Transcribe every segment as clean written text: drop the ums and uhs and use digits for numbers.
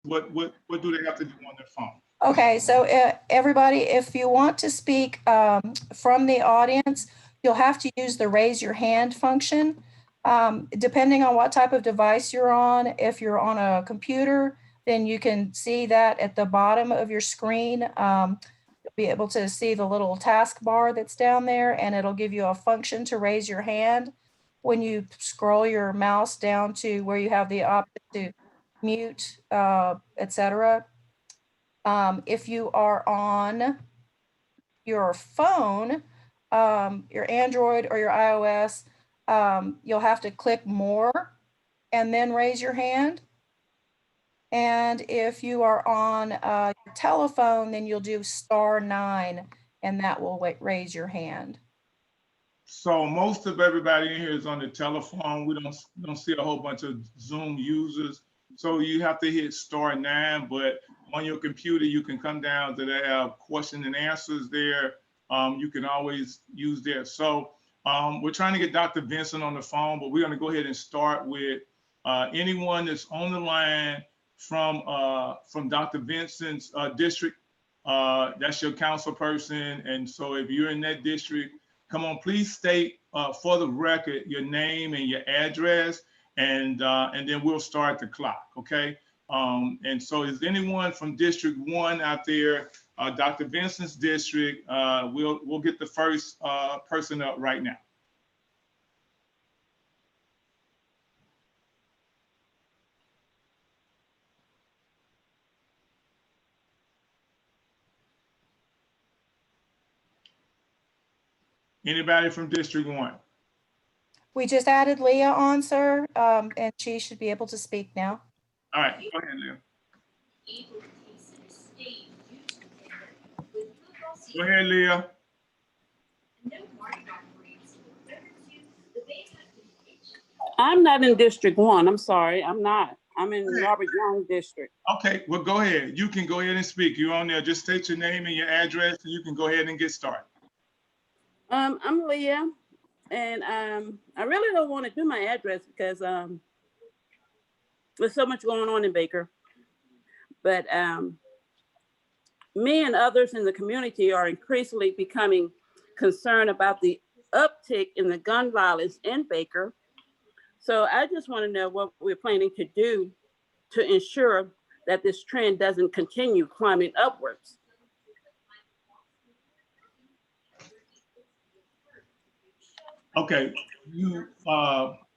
What do they have to do on their phone? Okay, so everybody, if you want to speak from the audience, you'll have to use the raise your hand function. Depending on what type of device you're on, if you're on a computer, then you can see that at the bottom of your screen. You'll be able to see the little taskbar that's down there, and it'll give you a function to raise your hand. When you scroll your mouse down to where you have the option to mute, etc. If you are on your phone, your Android or your iOS, you'll have to click more and then raise your hand. And if you are on your telephone, then you'll do *9 and that will raise your hand. So most of everybody in here is on the telephone. We don't see a whole bunch of Zoom users. So you have to hit *9, but on your computer, you can come down to the question and answers there. You can always use that. So we're trying to get Dr. Vincent on the phone, but we're going to go ahead and start with anyone that's on the line from Dr. Vincent's district. That's your council person. And so if you're in that district, come on, please state for the record your name and your address, and then we'll start the clock, okay? And so is anyone from District 1 out there, Dr. Vincent's district? We'll get the first person up right now. Anybody from District 1? We just added Leah on, sir, and she should be able to speak now. All right, go ahead, Leah. Go ahead, Leah. I'm not in District 1. I'm sorry. I'm not. I'm in Robert Young District. Okay, well, go ahead. You can go ahead and speak. You're on there. Just state your name and your address, and you can go ahead and get started. I'm Leah, and I really don't want to do my address because there's so much going on in Baker. But me and others in the community are increasingly becoming concerned about the uptick in the gun violence in Baker. So I just want to know what we're planning to do to ensure that this trend doesn't continue climbing upwards. Okay,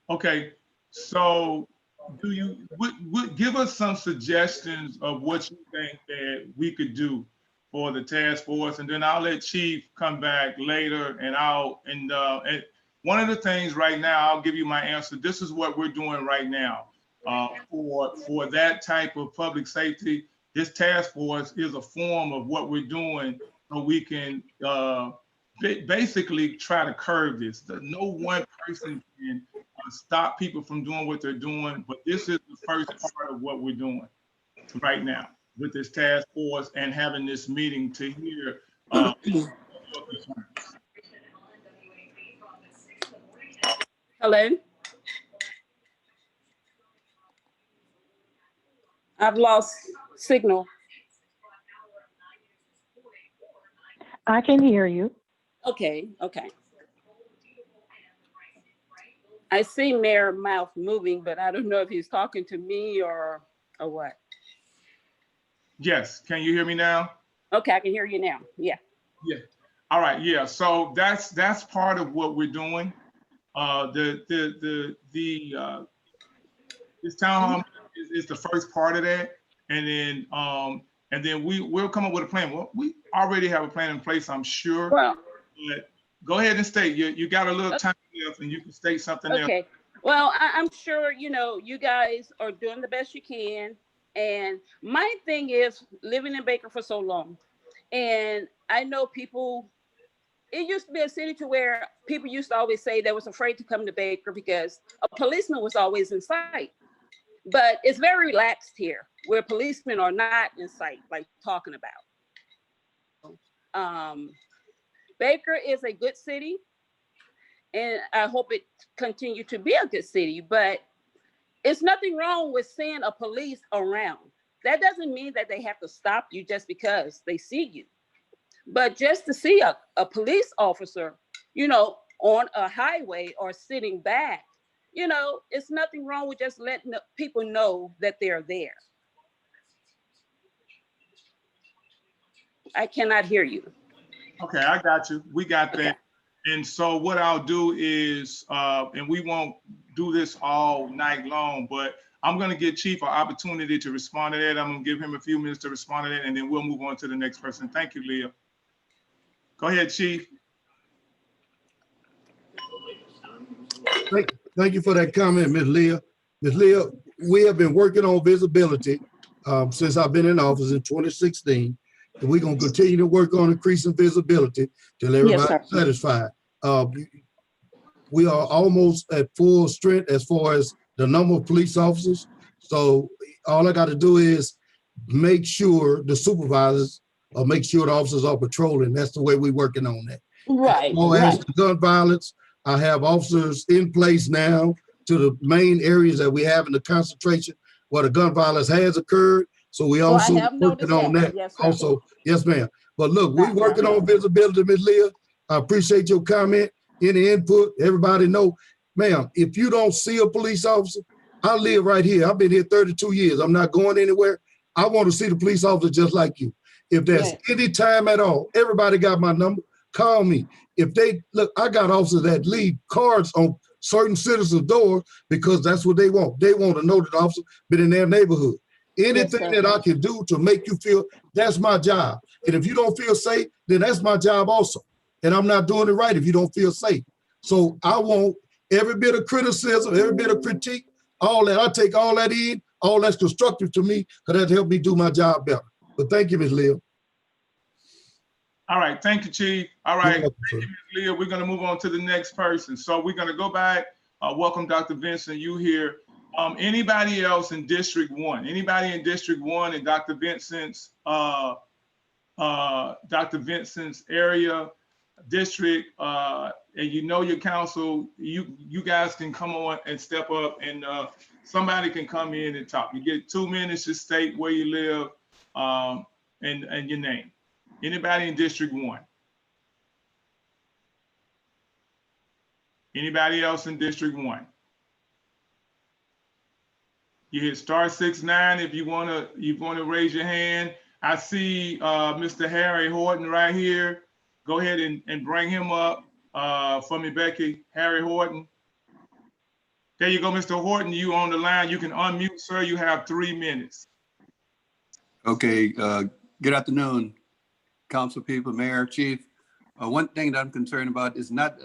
okay. So do you would give us some suggestions of what you think that we could do for the task force, and then I'll let Chief come back later, and and one of the things right now, I'll give you my answer. This is what we're doing right now for that type of public safety. This task force is a form of what we're doing, so we can basically try to curb this. No one person can stop people from doing what they're doing, but this is the first part of what we're doing right now with this task force and having this meeting to hear your concerns. Hello? I've lost signal. I can hear you. Okay. I see Mayor mouth moving, but I don't know if he's talking to me or what. Yes, can you hear me now? Okay, I can hear you now. Yeah. All right, yeah. So that's part of what we're doing. This town hall is the first part of that, and then we'll come up with a plan. Well, we already have a plan in place, I'm sure. Well, but go ahead and state. You got a little time left, and you can state something else. Okay. Well, I'm sure you guys are doing the best you can, and my thing is living in Baker for so long, and I know people. It used to be a city to where people used to always say they was afraid to come to Baker because a policeman was always in sight. But it's very relaxed here, where policemen are not in sight, like talking about. Baker is a good city, and I hope it continue to be a good city, but it's nothing wrong with seeing a police around. That doesn't mean that they have to stop you just because they see you. But just to see a police officer, on a highway or sitting back, it's nothing wrong with just letting people know that they're there. I cannot hear you. Okay, I got you. We got Okay. that. And so what I'll do is, and we won't do this all night long, but I'm going to give Chief an opportunity to respond to that. I'm going to give him a few minutes to respond to that, and then we'll move on to the next person. Thank you, Leah. Go ahead, Chief. Thank you for that comment, Ms. Leah. Ms. Leah, we have been working on visibility since I've been in office in 2016. And we're going to continue to work on increasing visibility till everybody's satisfied. We are almost at full strength as far as the number of police officers. So all I got to do is make sure the supervisors or make sure the officers are patrolling. That's the way we're working on that. Right. As the gun violence, I have officers in place now to the main areas that we have in the concentration where the gun violence has occurred. So we also working on that. Yes, also, yes, ma'am. But look, we're working on visibility, Ms. Leah. I appreciate your comment, any input. Everybody know, ma'am, if you don't see a police officer, I live right here. I've been here 32 years. I'm not going anywhere. I want to see the police officer just like you. If there's any time at all, everybody got my number. Call me. If they look, I got officers that leave cards on certain citizens' doors because that's what they want. They want to know that the officer been in their neighborhood. Anything that I can do to make you feel, that's my job. And if you don't feel safe, then that's my job also. And I'm not doing it right if you don't feel safe. So I want every bit of criticism, every bit of critique, all that. I take all that in, all that's constructive to me, because that helped me do my job better. But thank you, Ms. Leah. All right, thank you, Chief. All right, welcome, thank you, Ms. Leah. We're going to move on to the next person. So we're going to go back. Welcome, Dr. Vincent, you here. Anybody else in District 1? Anybody in District 1 in Dr. Vincent's area, district, and you know your council, you guys can come on and step up, and somebody can come in and talk. You get 2 minutes to state where you live and your name. Anybody in District 1? Anybody else in District 1? You hit *69 if you wanna raise your hand. I see Mr. Harry Horton right here. Go ahead and bring him up for me, Becky. Harry Horton. There you go, Mr. Horton. You on the line. You can unmute, sir. You have 3 minutes. Okay. Good afternoon, council people, mayor, chief. One thing that I'm concerned about is not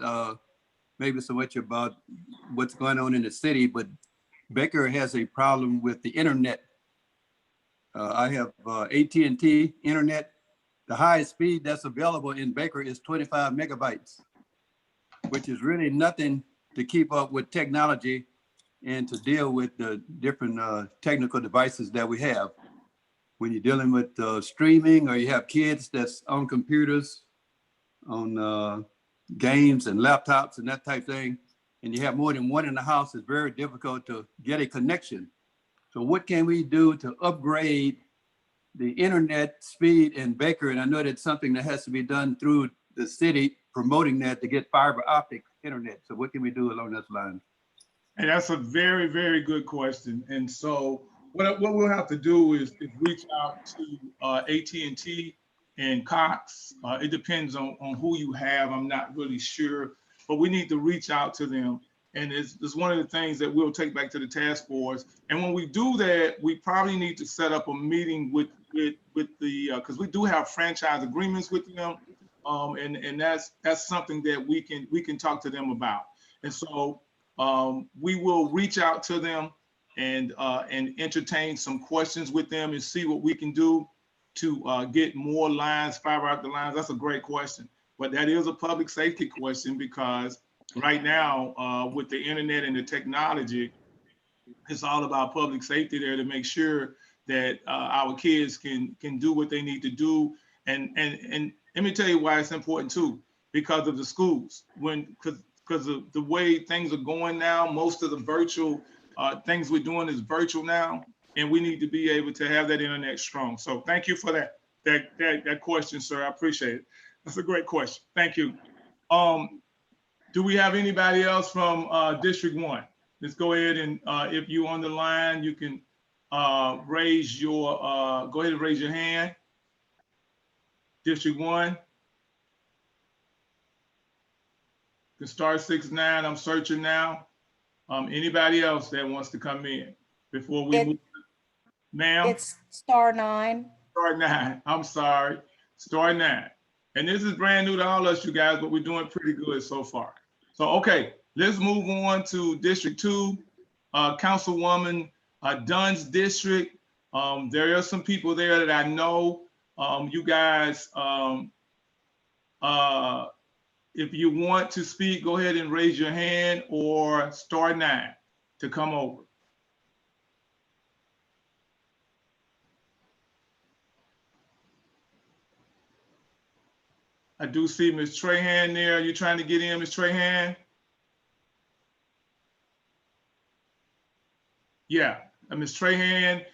maybe so much about what's going on in the city, but Baker has a problem with the internet. I have AT&T internet. The highest speed that's available in Baker is 25 megabytes, which is really nothing to keep up with technology and to deal with the different technical devices that we have. When you're dealing with streaming, or you have kids that's on computers, on games and laptops and that type of thing, and you have more than one in the house, it's very difficult to get a connection. So what can we do to upgrade the internet speed in Baker? And I know that's something that has to be done through the city, promoting that to get fiber optic internet. So what can we do along those lines? And that's a very, very good question. And so what we'll have to do is reach out to AT&T and Cox. It depends on who you have. I'm not really sure, but we need to reach out to them. And it's one of the things that we'll take back to the task force. And when we do that, we probably need to set up a meeting with the, because we do have franchise agreements with them. And that's something that we can talk to them about. And so we will reach out to them and entertain some questions with them and see what we can do to get more lines, fiber optic lines. That's a great question, but that is a public safety question, because right now with the internet and the technology, it's all about public safety there to make sure that our kids can do what they need to do. And let me tell you why it's important too, because of the schools. Because of the way things are going now, most of the virtual things we're doing is virtual now. and we need to be able to have that internet strong. So thank you for that question, sir. I appreciate it. That's a great question. Thank you. Do we have anybody else from District 1? Let's go ahead and if you're on the line, you can raise your, go ahead and raise your hand. District 1. You can start 6-9. I'm searching now. Anybody else that wants to come in before we move? Ma'am? It's *9. *9. I'm sorry. *9. And this is brand new to all us, you guys, but we're doing pretty good so far. So, okay, let's move on to District 2, Councilwoman Dunn's district. There are some people there that I know. You guys, if you want to speak, go ahead and raise your hand or *9 to come over. I do see Ms. Trahan there. Are you trying to get in, Ms. Trahan? Yeah, Ms. Trahan,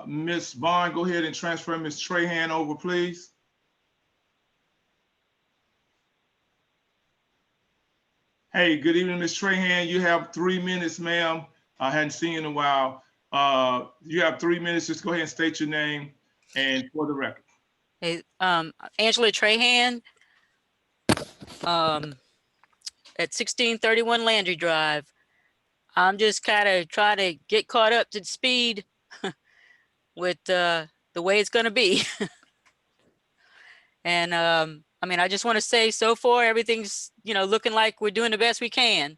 Ms. Vaughn, go ahead and transfer Ms. Trahan over, please. Hey, good evening, Ms. Trahan. You have 3 minutes, ma'am. I hadn't seen you in a while. You have 3 minutes. Just go ahead and state your name and for the record. Hey, Angela Trahan, at 1631 Landry Drive. I'm just kind of trying to get caught up to speed with the way it's going to be. And I mean, I just want to say so far, everything's, looking like we're doing the best we can.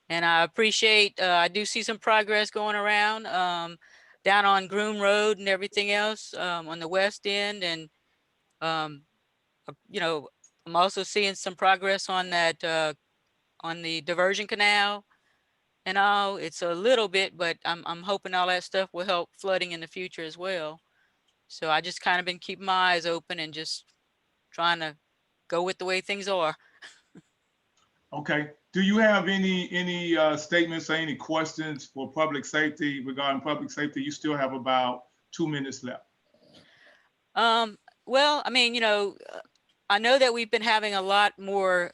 And I appreciate, I do see some progress going around down on Groom Road and everything else on the west end. And, I'm also seeing some progress on that, on the diversion canal and all. It's a little bit, but I'm hoping all that stuff will help flooding in the future as well. So I just kind of been keeping my eyes open and just trying to go with the way things are. Okay. Do you have any statements or any questions for public safety regarding public safety? You still have about 2 minutes left. Well, I mean, I know that we've been having a lot more,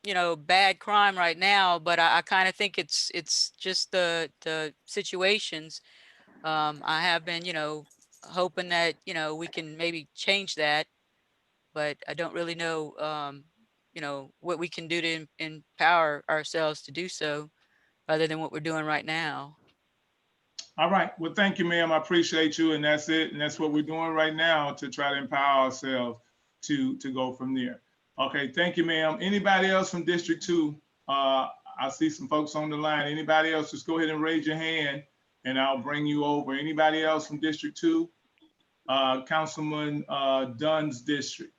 bad crime right now, but I kind of think it's just the situations. I have been, hoping that, we can maybe change that, but I don't really know, what we can do to empower ourselves to do so other than what we're doing right now. All right. Well, thank you, ma'am. I appreciate you. And that's it. And that's what we're doing right now to try to empower ourselves to go from there. Okay. Thank you, ma'am. Anybody else from District 2? I see some folks on the line. Anybody else? Just go ahead and raise your hand and I'll bring you over. Anybody else from District 2? Councilman Dunn's district.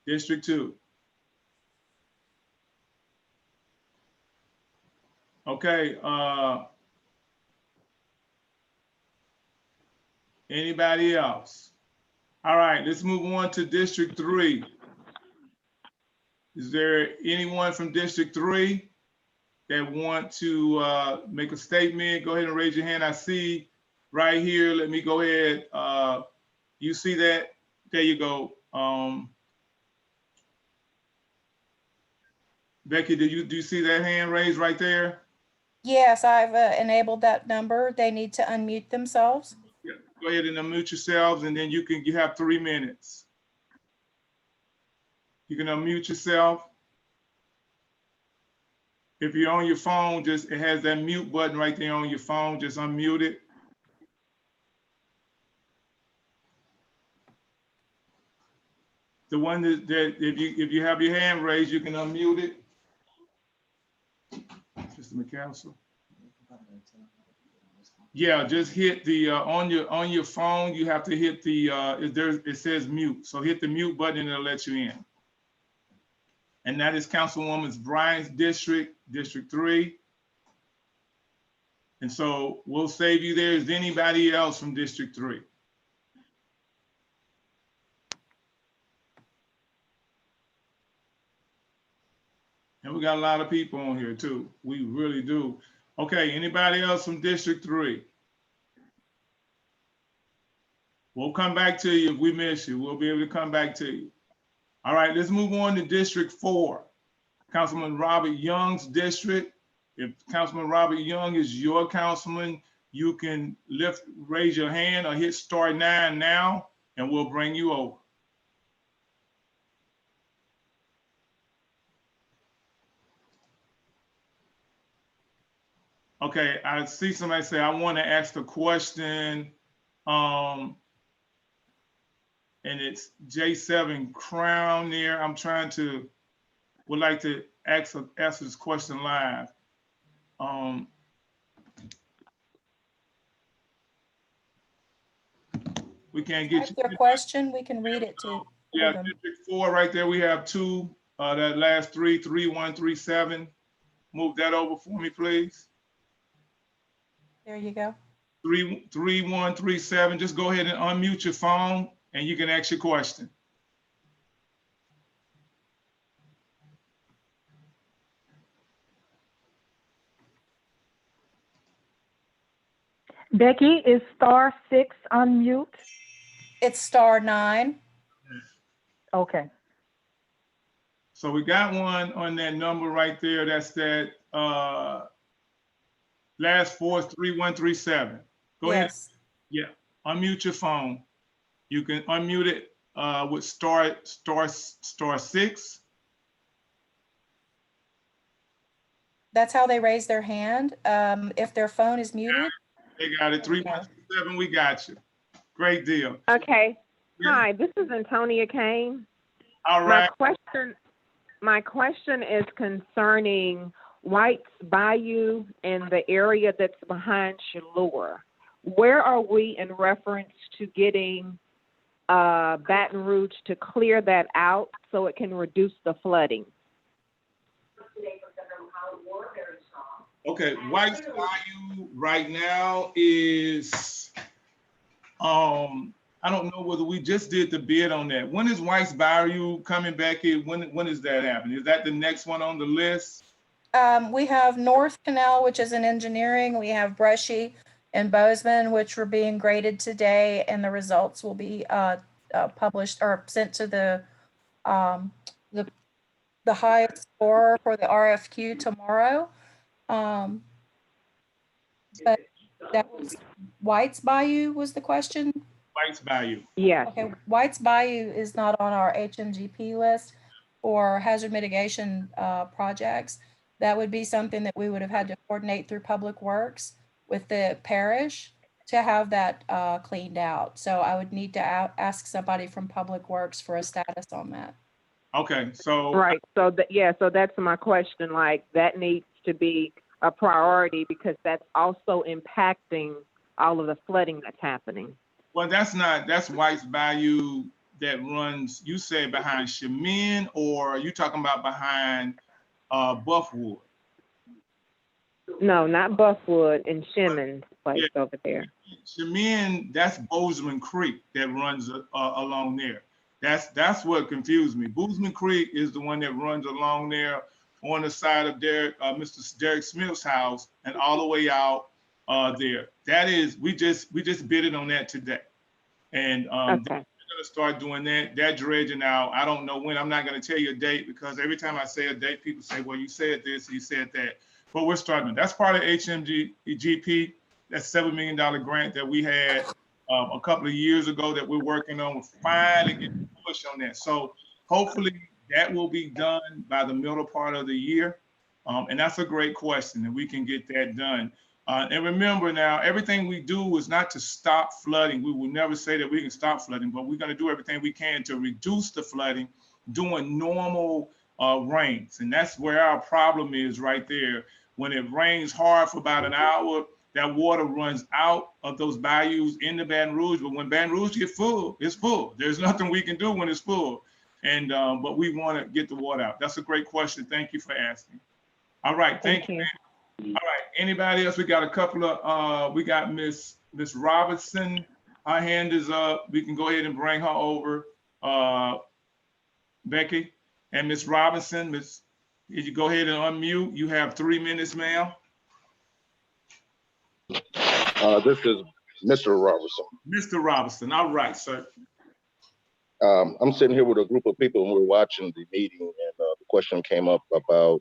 District 2. Okay. Anybody else? All right, let's move on to District 3. Is there anyone from District 3 that want to make a statement? Go ahead and raise your hand. I see right here. Let me go ahead. You see that? There you go. Becky, do you see that hand raised right there? Yes, I've enabled that number. They need to unmute themselves. Yeah. Go ahead and unmute yourselves, and then you have 3 minutes. You can unmute yourself. If you're on your phone, it has that mute button right there on your phone. Just unmute it. The one that if you have your hand raised, you can unmute it. Mr. McCaskill. Yeah, just hit the on your phone. You have to hit the it says mute. So hit the mute button and it'll let you in. And that is Councilwoman Bryant's district, District 3. And so we'll save you there. Is there anybody else from District 3? And we got a lot of people on here too. We really do. Okay, anybody else from District 3? We'll come back to you if we miss you. We'll be able to come back to you. All right, let's move on to District 4. Councilman Robert Young's district. If Councilman Robert Young is your councilman, you can raise your hand or hit star 9 now, and we'll bring you over. Okay, I see somebody say, I want to ask a question. And it's J7 Crown there. I'm trying to, would like to ask this question live. We can't get Type your question, we can read it to Yeah, them. District 4 right there. We have 2, that last 3, 3137. Move that over for me, please. There you go. 3137. Just go ahead and unmute your phone and you can ask your question. Becky, is star 6 on mute? It's star 9. Okay. So we got one on that number right there. That's that last 4 is 3137. Go ahead. Yes. Yeah, unmute your phone. You can unmute it with star 6. That's how they raise their hand. If their phone is muted. They got it. 3137. We got you. Great deal. Okay. Yeah. Hi, this is Antonia Kane. All right. My question is concerning White's Bayou and the area that's behind Shalor. Where are we in reference to getting Baton Rouge to clear that out so it can reduce the flooding? Okay, White's Bayou right now is, I don't know whether we just did the bid on that. When is White's Bayou coming back in? When is that happening? Is that the next one on the list? We have North Canal, which is in engineering. We have Brushy and Bozeman, which were being graded today, and the results will be published or sent to the highest score for the RFQ tomorrow. But that was White's Bayou was the question. White's Bayou. Yes. Okay, White's Bayou is not on our HMGP list for hazard mitigation projects. That would be something that we would have had to coordinate through Public Works with the parish to have that cleaned out. So I would need to ask somebody from Public Works for a status on that. Okay, so. Right. So so that's my question. Like, that needs to be a priority because that's also impacting all of the flooding that's happening. Well, that's White's Bayou that runs, you say behind Chemin, or are you talking about behind Buffwood? No, not Buffwood, and Shimon's place over there. Chemin, that's Bozeman Creek that runs along there. That's what confused me. Bozeman Creek is the one that runs along there on the side of Mr. Derek Smith's house and all the way out there. That is, we just bidded on that today. And Okay. We're gonna start doing that dredging out. I don't know when. I'm not gonna tell you a date because every time I say a date, people say, well, you said this, you said that. But we're starting. That's part of HMGP. That's $7 million grant that we had a couple of years ago that we're working on. We're finally getting push on that. So hopefully that will be done by the middle part of the year. And that's a great question, and we can get that done. And remember now, everything we do is not to stop flooding. We will never say that we can stop flooding, but we're going to do everything we can to reduce the flooding doing normal rains. And that's where our problem is right there. When it rains hard for about an hour, that water runs out of those bayous into Baton Rouge. But when Baton Rouge gets full, it's full. There's nothing we can do when it's full. And but we want to get the water out. That's a great question. Thank you for asking. All right, thank you. All right, anybody else? We got a couple of, we got Miss Robertson. Her hand is up. We can go ahead and bring her over, Becky. And Miss Robinson, Did you go ahead and unmute? You have 3 minutes, ma'am. This is Mr. Robertson. Mr. Robinson, all right, sir. I'm sitting here with a group of people and we're watching the meeting, and the question came up about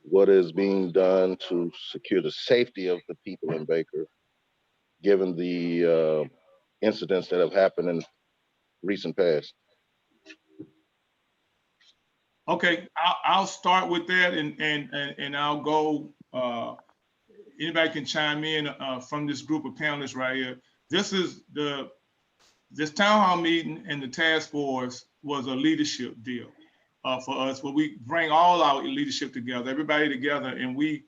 what is being done to secure the safety of the people in Baker, given the incidents that have happened in recent past. Okay, I'll start with that, and I'll go. Anybody can chime in from this group of panelists right here. This town hall meeting and the task force was a leadership deal for us, where we bring all our leadership together, everybody together, and we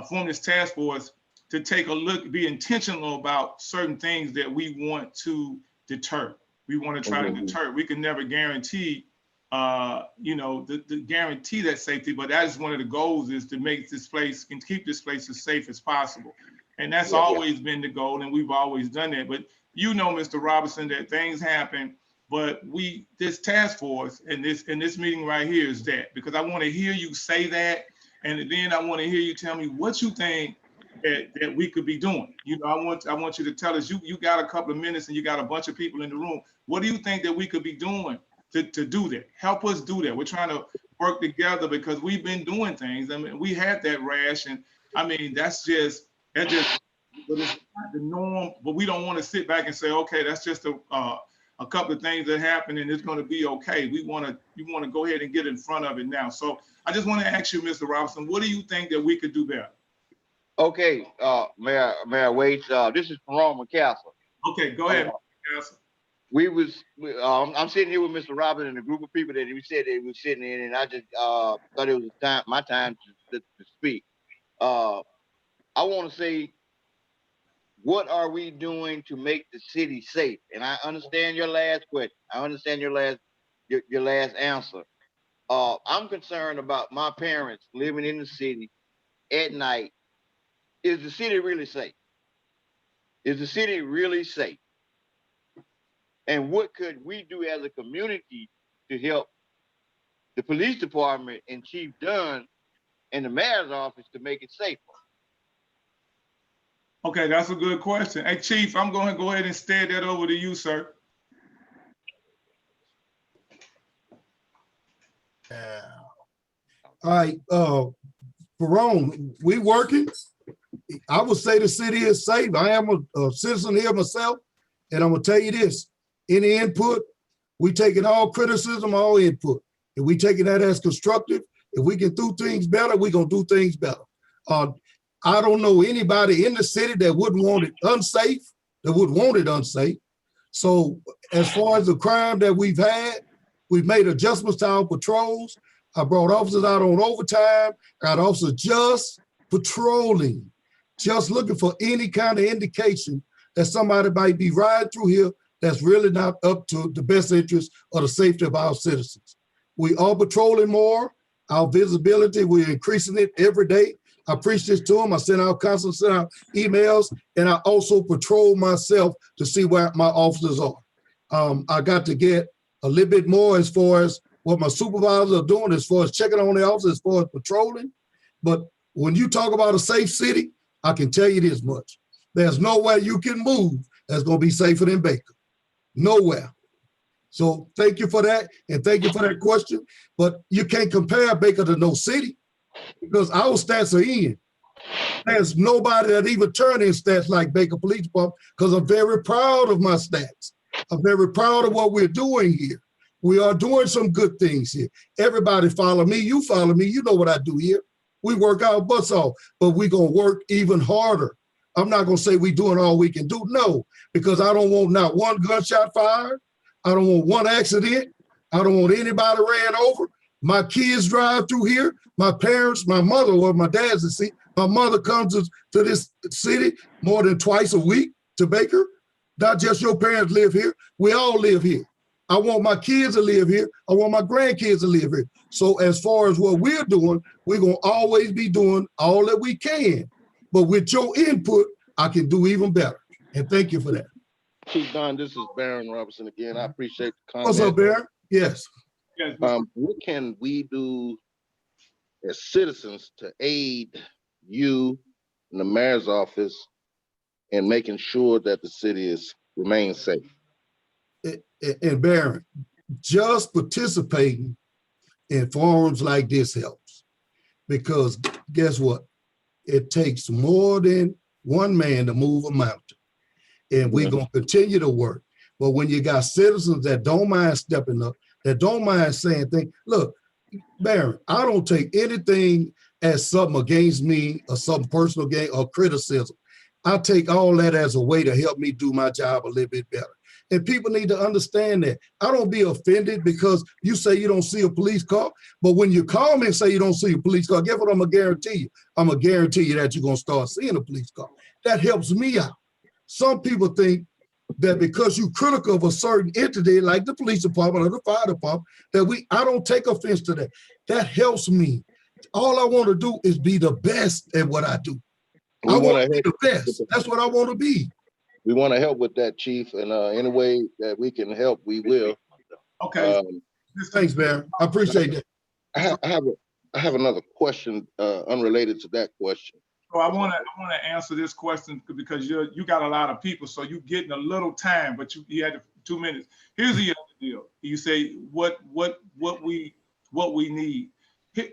form this task force to take a look, be intentional about certain things that we want to deter. We want to try to deter. We can never guarantee, guarantee that safety, but that is one of the goals, is to make this place and keep this place as safe as possible. And that's always been the goal, and we've always done that. But you know, Mr. Robinson, that things happen, but this task force and this meeting right here is that, because I want to hear you say that, and then I want to hear you tell me what you think that we could be doing. I want you to tell us. You got a couple of minutes and you got a bunch of people in the room. What do you think that we could be doing to do that? Help us do that. We're trying to work together because we've been doing things. I mean, we had that rash, and I mean but it's not the norm. But we don't want to sit back and say, okay, that's just a couple of things that happen and it's going to be okay. You want to go ahead and get in front of it now. So I just want to ask you, Mr. Robinson, what do you think that we could do better? Okay, Mayor Waits, this is Ron McCaslin. Okay, go ahead, Mr. I'm sitting here with Mr. Robin and a group of people that we said they were sitting in, and I just thought it was my time to speak. I want to say, what are we doing to make the city safe? And I understand your last question. I understand your last answer. I'm concerned about my parents living in the city at night. Is the city really safe? Is the city really safe? And what could we do as a community to help the police department and Chief Dunn and the mayor's office to make it safer? Okay, that's a good question. Hey, Chief, I'm going to go ahead and steer that over to you, sir. All right, Ferone, we working. I would say the city is safe. I am a citizen here myself, and I'm gonna tell you this: any input, we taking all criticism, all input, and we taking that as constructive. If we can do things better, we gonna do things better. I don't know anybody in the city that wouldn't want it unsafe, that would want it unsafe. So as far as the crime that we've had, we've made adjustments to our patrols. I brought officers out on overtime, got officers just patrolling, just looking for any kind of indication that somebody might be riding through here that's really not up to the best interest or the safety of our citizens. We are patrolling more. Our visibility, we're increasing it every day. I preach this to them. I send out constantly, send out emails, and I also patrol myself to see where my officers are. I got to get a little bit more as far as what my supervisors are doing, as far as checking on the officers, as far as patrolling. But when you talk about a safe city, I can tell you this much: there's nowhere you can move that's going to be safer than Baker. Nowhere. So thank you for that, and thank you for that question. But you can't compare Baker to no city, because our stats are in. There's nobody that even turn in stats like Baker Police Department, because I'm very proud of my stats. I'm very proud of what we're doing here. We are doing some good things here. Everybody follow me. You follow me. You know what I do here. We work our butts off, but we're going to work even harder. I'm not going to say we're doing all we can do. No, because I don't want not one gunshot fired. I don't want one accident. I don't want anybody ran over. My kids drive through here. My parents, my mother, or my dad's to see. My mother comes to this city more than twice a week to Baker. Not just your parents live here. We all live here. I want my kids to live here. I want my grandkids to live here. So as far as what we're doing, we're going to always be doing all that we can. But with your input, I can do even better. And thank you for that. Chief Don, this is Baron Robertson again. I appreciate the comment. What's up, Baron? Yes. What can we do as citizens to aid you and the mayor's office in making sure that the city remains safe? And Baron, just participating in forums like this helps, because guess what? It takes more than one man to move a mountain, and we're gonna continue to work. But when you got citizens that don't mind stepping up, that don't mind saying things, look, Baron, I don't take anything as something against me or something personal gain or criticism. I take all that as a way to help me do my job a little bit better. And people need to understand that. I don't be offended because you say you don't see a police car, but when you call me and say you don't see a police car, guess what I'm gonna guarantee you? I'm gonna guarantee you that you're gonna start seeing a police car. That helps me out. Some people think that because you're critical of a certain entity like the police department or the fire department, that I don't take offense to that. That helps me. All I want to do is be the best at what I do. I want to be the best. That's what I want to be. We want to help with that, Chief, and any way that we can help, we will. Okay. Thanks, Baron. I appreciate that. I have another question unrelated to that question. So I want to answer this question because you got a lot of people, so you getting a little time, but you had 2 minutes. Here's the other deal. You say what we need.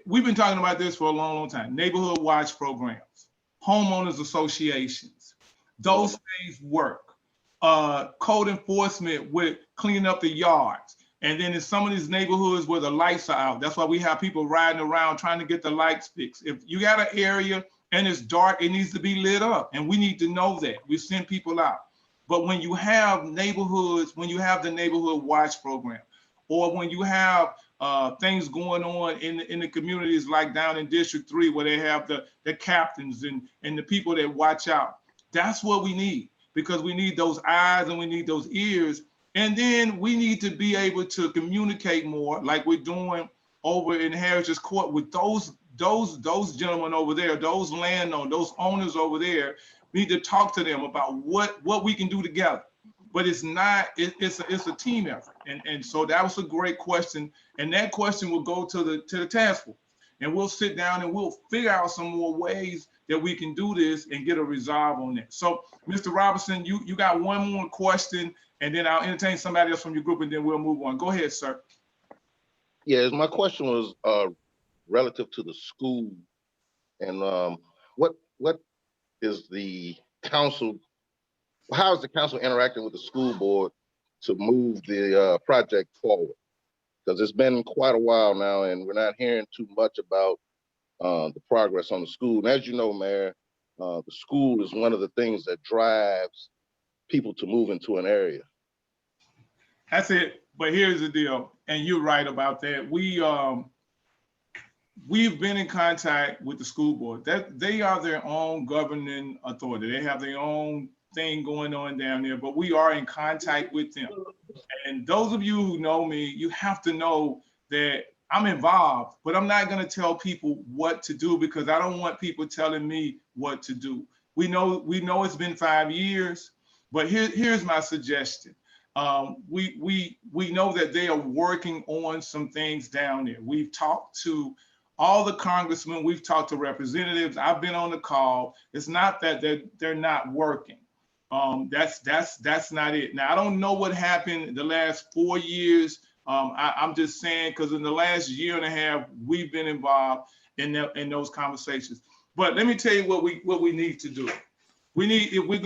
We've been talking about this for a long, long time. Neighborhood watch programs, homeowners associations, those things work. Code enforcement with cleaning up the yards. And then in some of these neighborhoods where the lights are out, that's why we have people riding around trying to get the lights fixed. If you got an area and it's dark, it needs to be lit up. And we need to know that. We send people out. But when you have neighborhoods, when you have the neighborhood watch program, or when you have things going on in the communities like down in District 3 where they have the captains and the people that watch out, that's what we need, because we need those eyes and we need those ears. And then we need to be able to communicate more like we're doing over in Heritage Court with those gentlemen over there, those landowners, those owners over there. We need to talk to them about what we can do together. But it's a team effort. And so that was a great question. And that question will go to the task force. And we'll sit down and we'll figure out some more ways that we can do this and get a resolve on it. So Mr. Robinson, you got one more question, and then I'll entertain somebody else from your group and then we'll move on. Go ahead, sir. Yes, my question was relative to the school, and what is the council, how is the council interacting with the school board to move the project forward? Because it's been quite a while now and we're not hearing too much about the progress on the school. And as you know, Mayor, the school is one of the things that drives people to move into an area. That's it. But here's the deal, and you're right about that. We've been in contact with the school board. That they are their own governing authority. They have their own thing going on down there, but we are in contact with them. And those of you who know me, you have to know that I'm involved, but I'm not going to tell people what to do because I don't want people telling me what to do. We know it's been 5 years, but here's my suggestion. We know that they are working on some things down there. We've talked to all the congressmen, we've talked to representatives. I've been on the call. It's not that they're not working. That's not it. Now, I don't know what happened the last 4 years. I'm just saying, because in the last year and a half, we've been involved in those conversations. But let me tell you what we need to do. We need, if we're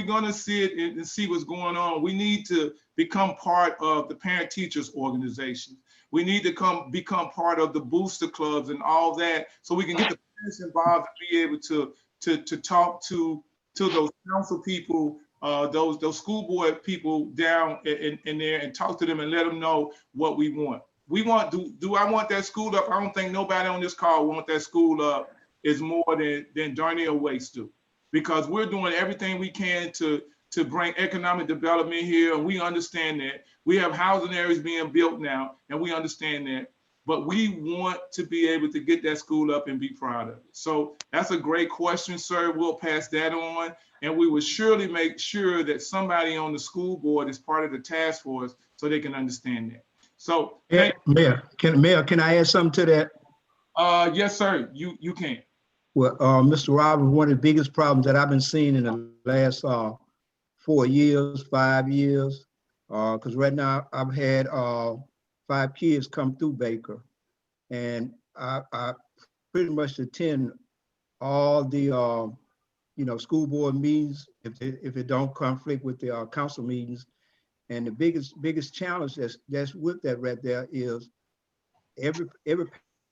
gonna sit and see what's going on, we need to become part of the parent teachers organization. We need to become part of the booster clubs and all that, so we can get the parents involved and be able to talk to those council people, those school board people down in there, and talk to them and let them know what we want. Do I want that school up? I don't think nobody on this call want that school up is more than Darnell Waits do, because we're doing everything we can to bring economic development here, and we understand that. We have housing areas being built now, and we understand that. But we want to be able to get that school up and be proud of it. So that's a great question, sir. We'll pass that on, and we will surely make sure that somebody on the school board is part of the task force so they can understand that. So, Mayor, can I add something to that? Yes, sir, you can. Well, Mr. Roberts, one of the biggest problems that I've been seeing in the last 4 years, 5 years, because right now I've had 5 kids come through Baker, and I pretty much attend all the school board meetings if it don't conflict with the council meetings. And the biggest challenge that's with that right there is every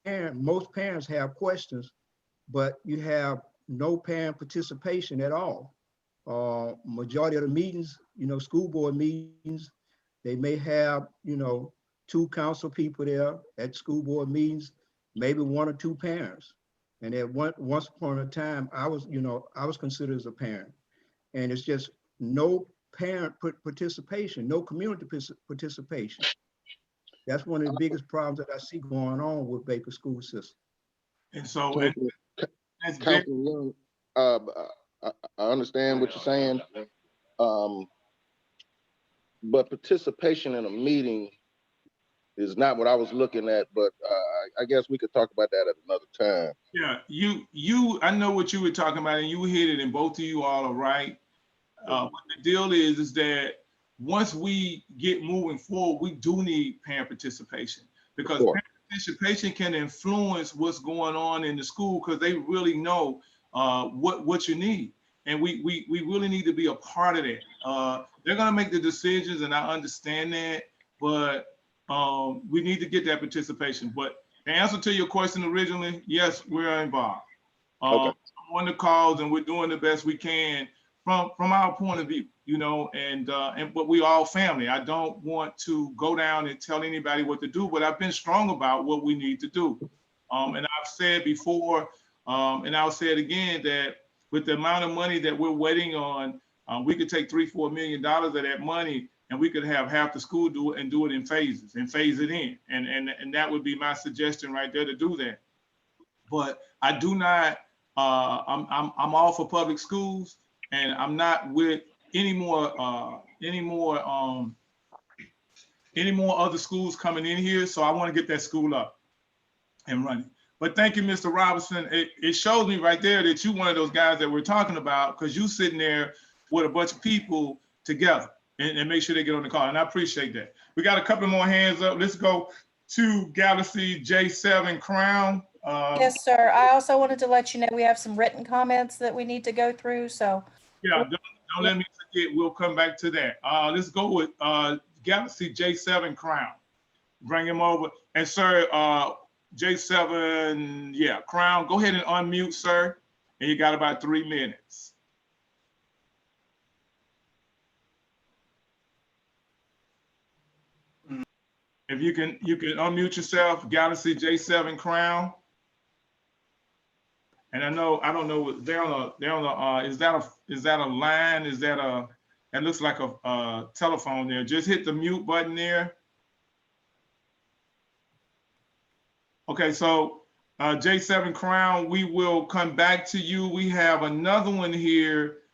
parent, most parents have questions, but you have no parent participation at all. Majority of the meetings, school board meetings, they may have, 2 council people there at school board meetings, maybe 1 or 2 parents. And at once upon a time, I was considered as a parent, and it's just no parent participation, no community participation. That's one of the biggest problems that I see going on with Baker school system. And so, that's very, Councilman Young, I understand what you're saying. But participation in a meeting is not what I was looking at, but I guess we could talk about that at another time. yeah, I know what you were talking about, and you hit it, and both of you all are right. But the deal is that once we get moving forward, we do need parent participation, because parent participation can influence what's going on in the school, because they really know what you need. And we really need to be a part of that. They're gonna make the decisions, and I understand that, but we need to get that participation. But the answer to your question originally, yes, we're involved. Okay. I'm on the calls, and we're doing the best we can from our point of view, and but we all family. I don't want to go down and tell anybody what to do, but I've been strong about what we need to do. And I've said before, and I'll say it again, that with the amount of money that we're waiting on, we could take $3-4 million of that money, and we could have half the school do it and do it in phases and phase it in. And that would be my suggestion right there, to do that. But I do not, I'm all for public schools, and I'm not with any more other schools coming in here. So I want to get that school up and running. But thank you, Mr. Robinson. It shows me right there that you're one of those guys that we're talking about, because you sitting there with a bunch of people together and make sure they get on the call. And I appreciate that. We got a couple more hands up. Let's go to Galaxy J7 Crown. Yes, sir. I also wanted to let you know we have some written comments that we need to go through. So yeah, don't let me forget. We'll come back to that. Let's go with Galaxy J7 Crown. Bring him over. And sir, J7, yeah, Crown, go ahead and unmute, sir. And you got about 3 minutes. If you can unmute yourself, Galaxy J7 Crown. And I don't know, they're on a, is that a line? That looks like a telephone there. Just hit the mute button there. Okay, so J7 Crown, we will come back to you. We have another one here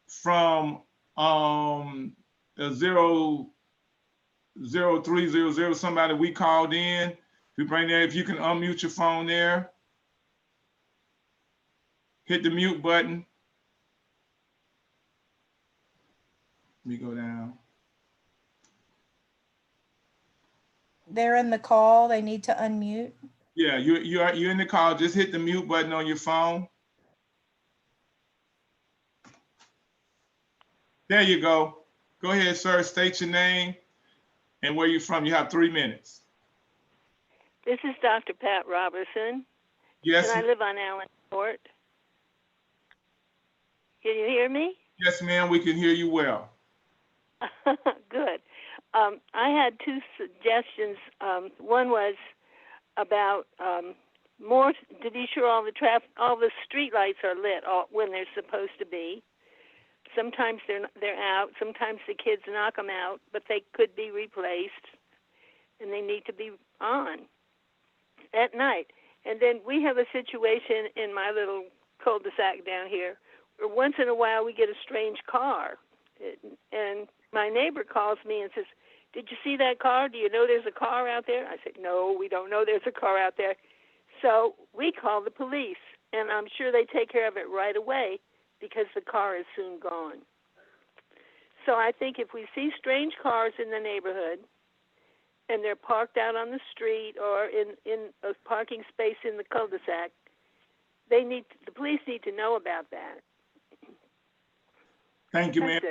from 0300, somebody we called in. We bring that, if you can unmute your phone there. Hit the mute button. Let me go down. they're in the call. They need to unmute. Yeah, you're in the call. Just hit the mute button on your phone. There you go. Go ahead, sir. State your name and where you're from. You have 3 minutes. This is Dr. Pat Robertson. Yes. And I live on Allen Court. Can you hear me? Yes, ma'am. We can hear you well. Good. I had 2 suggestions. One was about more to be sure all the street lights are lit when they're supposed to be. Sometimes they're out. Sometimes the kids knock them out, but they could be replaced, and they need to be on at night. And then we have a situation in my little cul-de-sac down here where once in a while we get a strange car. And my neighbor calls me and says, did you see that car? Do you know there's a car out there? I said, no, we don't know there's a car out there. So we call the police, and I'm sure they take care of it right away because the car is soon gone. So I think if we see strange cars in the neighborhood and they're parked out on the street or in a parking space in the cul-de-sac, the police need to know about that. Thank you, ma'am.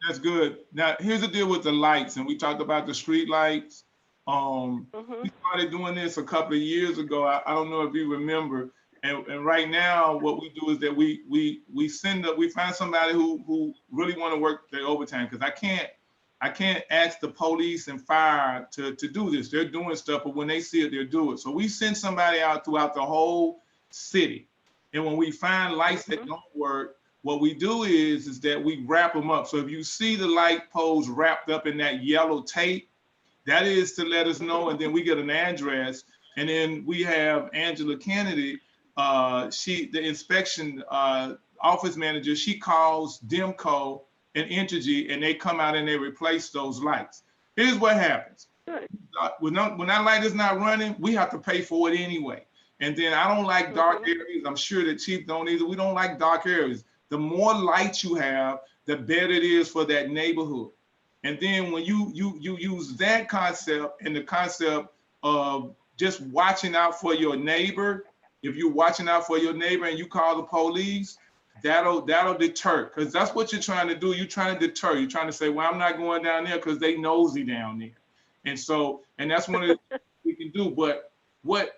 That's good. Now, here's the deal with the lights, and we talked about the street lights. We started doing this a couple of years ago. I don't know if you remember. And right now, what we do is that we find somebody who really want to work their overtime, because I can't ask the police and fire to do this. They're doing stuff, but when they see it, they'll do it. So we send somebody out throughout the whole city. And when we find lights that don't work, what we do is that we wrap them up. So if you see the light poles wrapped up in that yellow tape, that is to let us know, and then we get an address. And then we have Angela Kennedy, the inspection office manager, she calls Demco and Entergy, and they come out and they replace those lights. Here's what happens. When that light is not running, we have to pay for it anyway. And then I don't like dark areas. I'm sure the chief don't either. We don't like dark areas. The more lights you have, the better it is for that neighborhood. And then when you use that concept and the concept of just watching out for your neighbor, if you're watching out for your neighbor and you call the police, that'll deter, because that's what you're trying to do. You're trying to deter. You're trying to say, well, I'm not going down there because they nosy down there. And that's one of the things we can do. But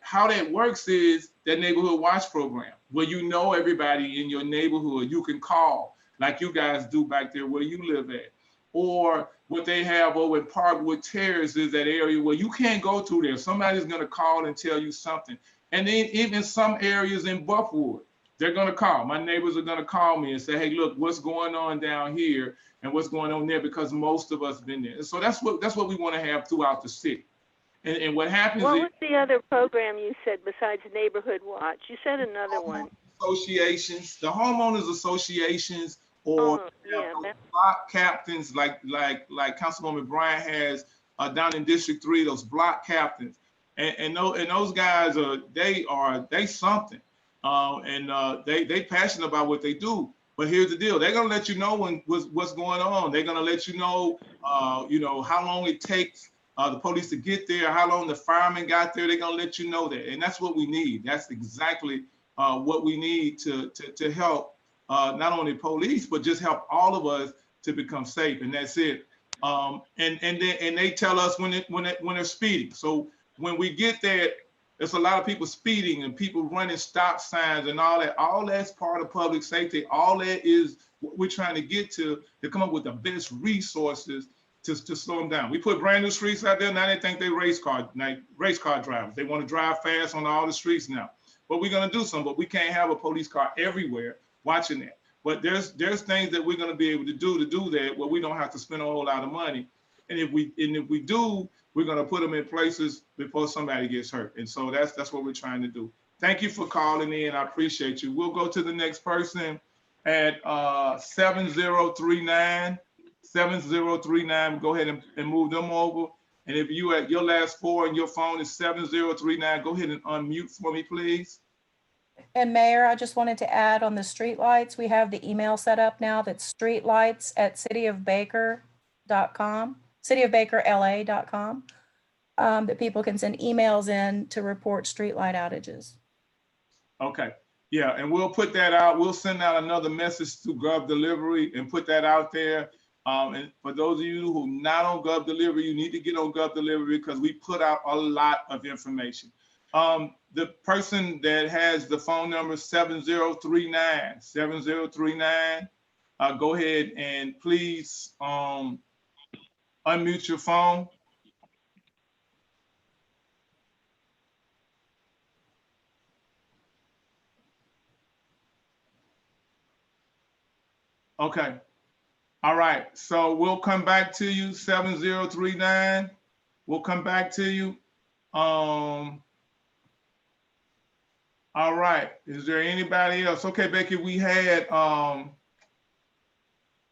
how that works is that neighborhood watch program, where you know everybody in your neighborhood, you can call like you guys do back there where you live at. Or what they have over in Parkwood Terrace is that area where you can't go through there. Somebody's going to call and tell you something. And then even some areas in Buffwood, they're going to call. My neighbors are going to call me and say, hey, look, what's going on down here and what's going on there, because most of us been there. And so that's what we want to have throughout the city. And what happens What is— was the other program you said besides Neighborhood Watch? You said another one. Associations, the homeowners associations, or block captains like Councilwoman Bryant has down in District 3, those block captains. And those guys they something. They passionate about what they do. But here's the deal: they're gonna let you know what's going on. They're gonna let you know, how long it takes the police to get there, how long the firemen got there. They're gonna let you know that, and that's what we need. That's exactly what we need to help not only police, but just help all of us to become safe. And that's it. And they tell us when they're speeding. So when we get there, there's a lot of people speeding and people running stop signs and all that. All that's part of public safety. All that is what we're trying to get to come up with the best resources to slow them down. We put brand new streets out there. Now they think they race car drivers. They want to drive fast on all the streets now. But we're going to do something, but we can't have a police car everywhere watching that. But there's things that we're going to be able to do that where we don't have to spend a whole lot of money. And if we do, we're going to put them in places before somebody gets hurt. And so that's what we're trying to do. Thank you for calling in. I appreciate you. We'll go to the next person at 7039. 7039. Go ahead and move them over. And if you at your last four and your phone is 7039, go ahead and unmute for me, please. And Mayor, I just wanted to add on the streetlights, we have the email set up now that's streetlights@cityofbaker.com, cityofbakerla.com, that people can send emails in to report streetlight outages. Okay. Yeah, and we'll put that out. We'll send out another message to Gov Delivery and put that out there. And for those of you who are not on Gov Delivery, you need to get on Gov Delivery because we put out a lot of information. The person that has the phone number 7039, go ahead and please unmute your phone. Okay. All right. So we'll come back to you, 7039. We'll come back to you. All right. Is there anybody else? Okay, Becky, we had,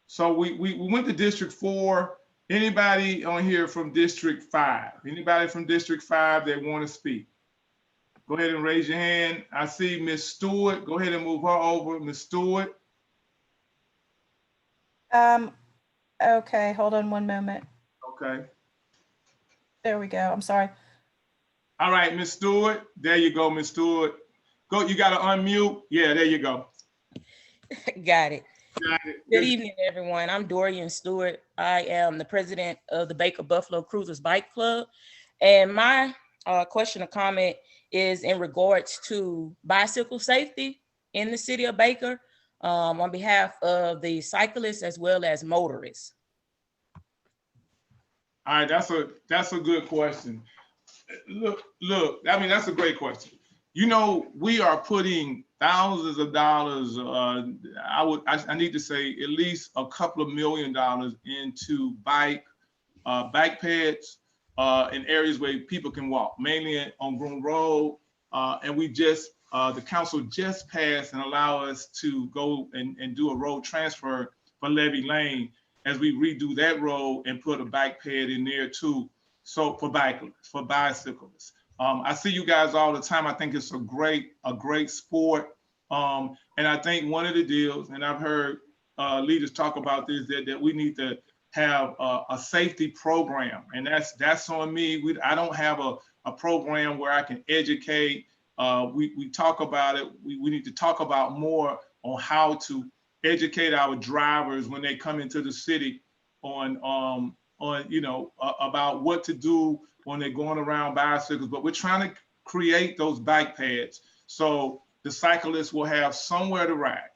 so we went to District 4 Anybody on here from District 5? Anybody from District 5 that want to speak? Go ahead and raise your hand. I see Miss Stewart. Go ahead and move her over. Miss Stewart. Okay, hold on one moment. Okay. There we go. I'm sorry. All right, Miss Stewart. There you go, Miss Stewart. Go, you gotta unmute. Yeah, there you go. Got it. Got it. Good evening, everyone. I'm Dorian Stewart. I am the president of the Baker Buffalo Cruisers Bike Club. And my question or comment is in regards to bicycle safety in the city of Baker on behalf of the cyclists as well as motorists. All right, that's a good question. Look, I mean, that's a great question. You know, we are putting thousands of dollars, I need to say at least a couple of $1 million into bike pads in areas where people can walk, mainly on Groom Road. And we just, the council just passed and allow us to go and do a road transfer for Levy Lane as we redo that road and put a bike pad in there too. So for bicyclists. I see you guys all the time. I think it's a great sport. And I think one of the deals, and I've heard leaders talk about this, that we need to have a safety program. And that's on me. I don't have a program where I can educate. We talk about it. We need to talk about more on how to educate our drivers when they come into the city on you know, about what to do when they're going around bicycles. But we're trying to create those bike pads so the cyclists will have somewhere to ride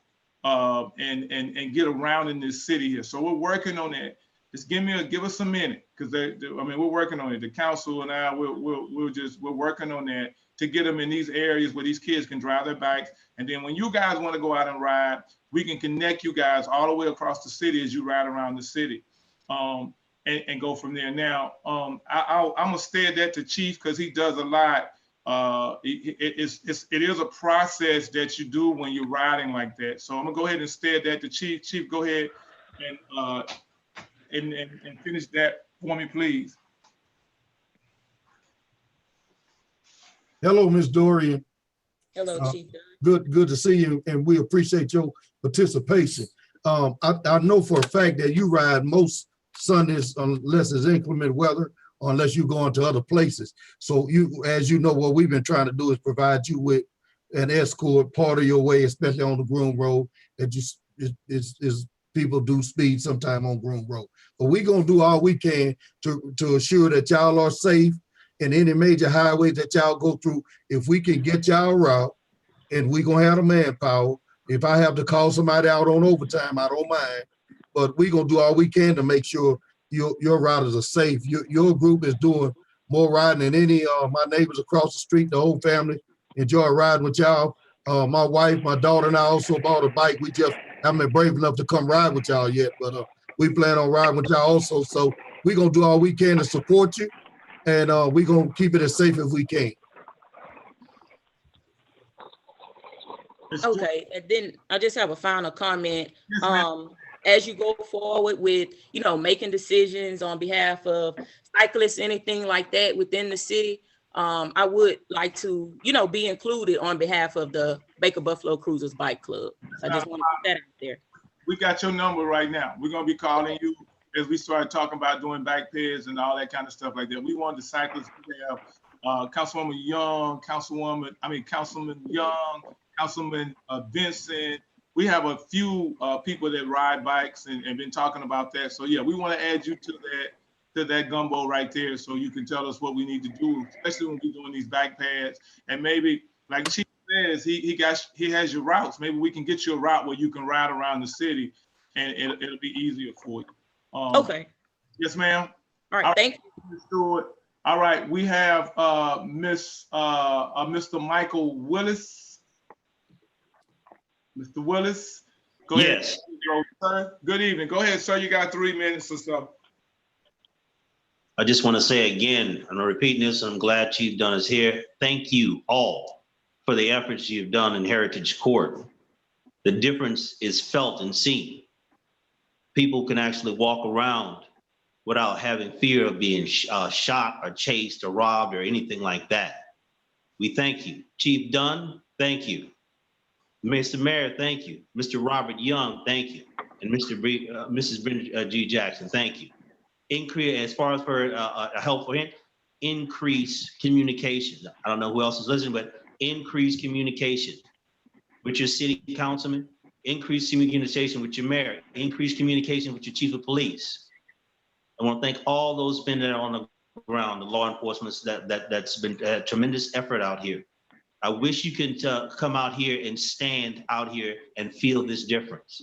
and get around in this city here. So we're working on that. Just give us a minute, because I mean, we're working on it. The council and I, we're working on that to get them in these areas where these kids can drive their bikes. And then when you guys want to go out and ride, we can connect you guys all the way across the city as you ride around the city. And go from there. Now, I'm gonna stay that to Chief because he does a lot. It is a process that you do when you're riding like that. So I'm gonna go ahead and stay that to Chief. Chief, go ahead and finish that for me, please. Hello, Ms. Dorian. Hello, Chief. Good to see you, and we appreciate your participation. I know for a fact that you ride most Sundays unless it's inclement weather, or unless you go into other places. So as you know, what we've been trying to do is provide you with an escort part of your way, especially on the Groom Road, that is people do speed sometime on Groom Road. But we're gonna do all we can to assure that y'all are safe in any major highways that y'all go through. If we can get y'all route, and we're gonna have the manpower. If I have to call somebody out on overtime, I don't mind. But we're gonna do all we can to make sure your riders are safe. Your group is doing more riding than any my neighbors across the street. The whole family enjoy riding with y'all. My wife, my daughter, and I also bought a bike. We just haven't been brave enough to come ride with y'all yet, but we plan on riding with y'all also. So we're gonna do all we can to support you, and we're gonna keep it as safe as we can. Okay, and then I just have a final comment. As you go forward with, you know, making decisions on behalf of cyclists, anything like that within the city, I would like to, you know, be included on behalf of the Baker Buffalo Cruisers Bike Club. So I just want to put that out there. We got your number right now. We're gonna be calling you as we start talking about doing bike pads and all that kind of stuff like that. We want the cyclists to have Councilman Young, Councilman Vincent. We have a few people that ride bikes and been talking about that. So yeah, we want to add you to that gumbo right there, so you can tell us what we need to do, especially when we're doing these bike pads. And maybe, like Chief says, he has your routes. Maybe we can get you a route where you can ride around the city, and it'll be easier for you. Okay. Yes, ma'am. All right. Thank you, Stuart. All right, we have Mr. Michael Willis. Mr. Willis, go ahead. Yes. Sir. Good evening. Go ahead, sir. You got 3 minutes or so. I just want to say again, I'm repeating this, I'm glad Chief Dunn is here. Thank you all for the efforts you've done in Heritage Court. The difference is felt and seen. People can actually walk around without having fear of being shot or chased or robbed or anything like that. We thank you. Chief Dunn, thank you. Mr. Mayor, thank you. Mr. Robert Young, thank you. And Mrs. Brenda G. Jackson, thank you. Increase, as far as for a helpful hint, increase communication. I don't know who else is listening, but increase communication with your city councilman, increase communication with your mayor, increase communication with your chief of police. I want to thank all those spending on the ground, the law enforcement that's been a tremendous effort out here. I wish you could come out here and stand out here and feel this difference.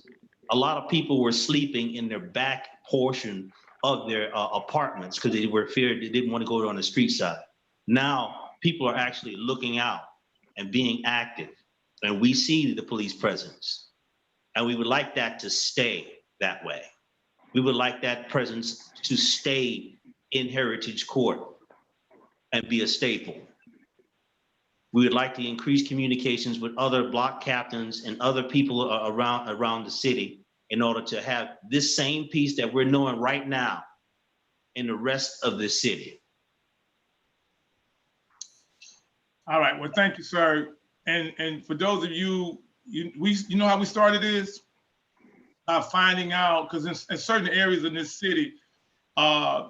A lot of people were sleeping in their back portion of their apartments because they were feared, they didn't want to go on the street side. Now people are actually looking out and being active, and we see the police presence. And we would like that to stay that way. We would like that presence to stay in Heritage Court and be a staple. We would like to increase communications with other block captains and other people around the city in order to have this same peace that we're knowing right now in the rest of the city. All right, well, thank you, sir. And for those of you, you know how we started this? Finding out, because in certain areas in this city,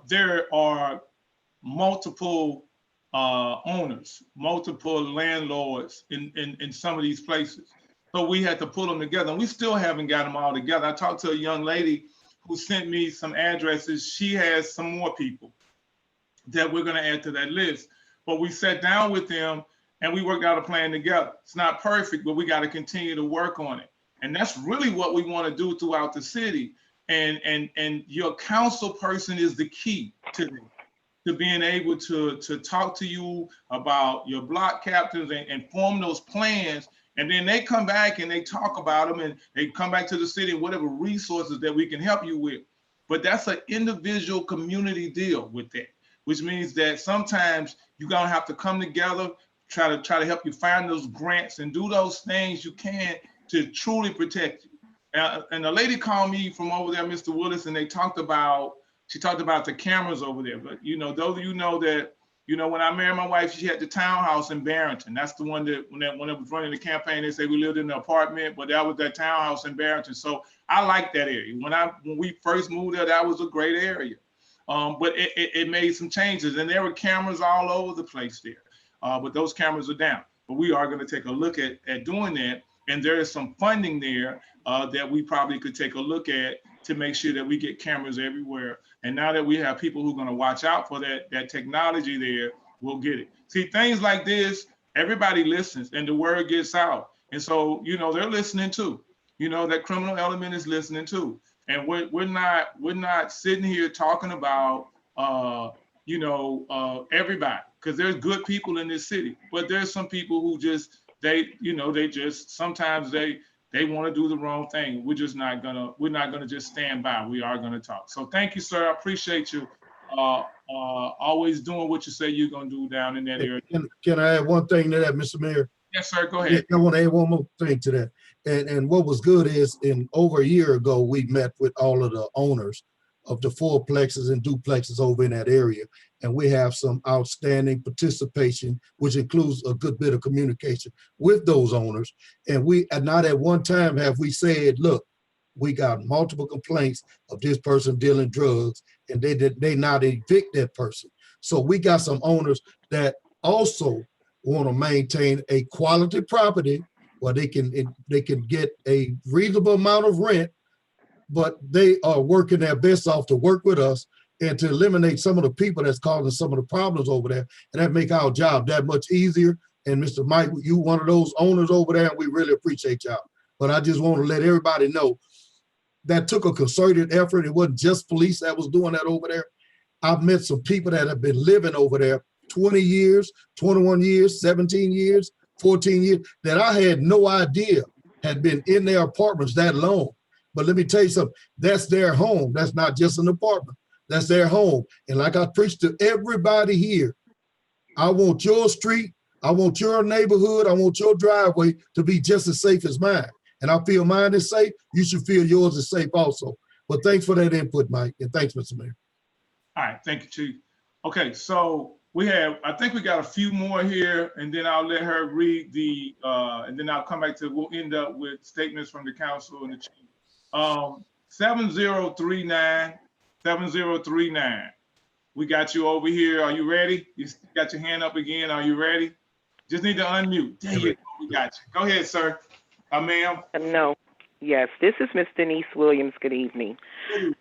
there are multiple owners, multiple landlords in some of these places. So we had to pull them together, and we still haven't got them all together. I talked to a young lady who sent me some addresses. She has some more people that we're gonna add to that list. But we sat down with them and we worked out a plan together. It's not perfect, but we gotta continue to work on it. And that's really what we wanna do throughout the city. And your council person is the key to this, to being able to talk to you about your block captains and form those plans. And then they come back and they talk about them, and they come back to the city and whatever resources that we can help you with. But that's an individual community deal with that, which means that sometimes you're gonna have to come together, try to help you find those grants and do those things you can to truly protect you. And a lady called me from over there, Mr. Willis, and she talked about the cameras over there. But you know, those of you know that, you know, when I married my wife, she had the townhouse in Barrington. That's the one that when it was running the campaign, they say we lived in an apartment, but that was that townhouse in Barrington. So I like that area. When we first moved there, that was a great area. But it made some changes, and there were cameras all over the place there. But those cameras are down. But we are going to take a look at doing that. And there is some funding there that we probably could take a look at to make sure that we get cameras everywhere. And now that we have people who are going to watch out for that technology there, we'll get it. See, things like this, everybody listens and the word gets out. And so, you know, they're listening too. You know, that criminal element is listening too. And we're not sitting here talking about, everybody, because there's good people in this city, but there's some people who just, sometimes they want to do the wrong thing. We're not gonna just stand by. We are gonna talk. So thank you, sir. I appreciate you always doing what you say you're gonna do down in that area. Can I add one thing to that, Mr. Mayor? Yes, sir, go ahead. I want to add one more thing to that. And what was good is over a year ago, we met with all of the owners of the fourplexes and duplexes over in that area. And we have some outstanding participation, which includes a good bit of communication with those owners. And not at one time have we said, look, we got multiple complaints of this person dealing drugs, and they not evict that person. So we got some owners that also want to maintain a quality property where they can get a reasonable amount of rent, but they are working their best off to work with us and to eliminate some of the people that's causing some of the problems over there. And that make our job that much easier. And Mr. Mike, you one of those owners over there, and we really appreciate y'all. But I just want to let everybody know that took a concerted effort. It wasn't just police that was doing that over there. I've met some people that have been living over there 20 years, 21 years, 17 years, 14 years, that I had no idea had been in their apartments that long. But let me tell you something, that's their home. That's not just an apartment. That's their home. And like I preach to everybody here, I want your street, I want your neighborhood, I want your driveway to be just as safe as mine. And I feel mine is safe, you should feel yours is safe also. But thanks for that input, Mike, and thanks, Mr. Mayor. All right, thank you, Chief. Okay, so I think we got a few more here, and then I'll let her read and then I'll come back we'll end up with statements from the council and the chief. 7039, 7039. We got you over here. Are you ready? You got your hand up again. Are you ready? Just need to unmute. There you go. We got you. Go ahead, sir. Ma'am. No. Yes, this is Miss Denise Williams. Good evening.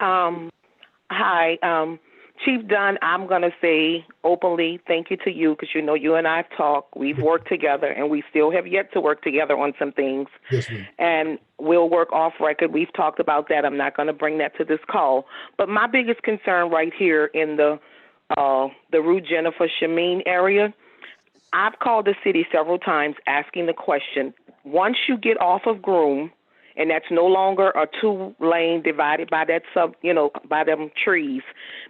Hi, Chief Dunn. I'm going to say openly thank you to you because you know you and I have talked. We've worked together, and we still have yet to work together on some things. Yes, ma'am. And we'll work off record. We've talked about that. I'm not going to bring that to this call. But my biggest concern right here in the Rue Jennifer Shameen area, I've called the city several times asking the question, once you get off of Groom, and that's no longer a 2-lane divided by that by them trees,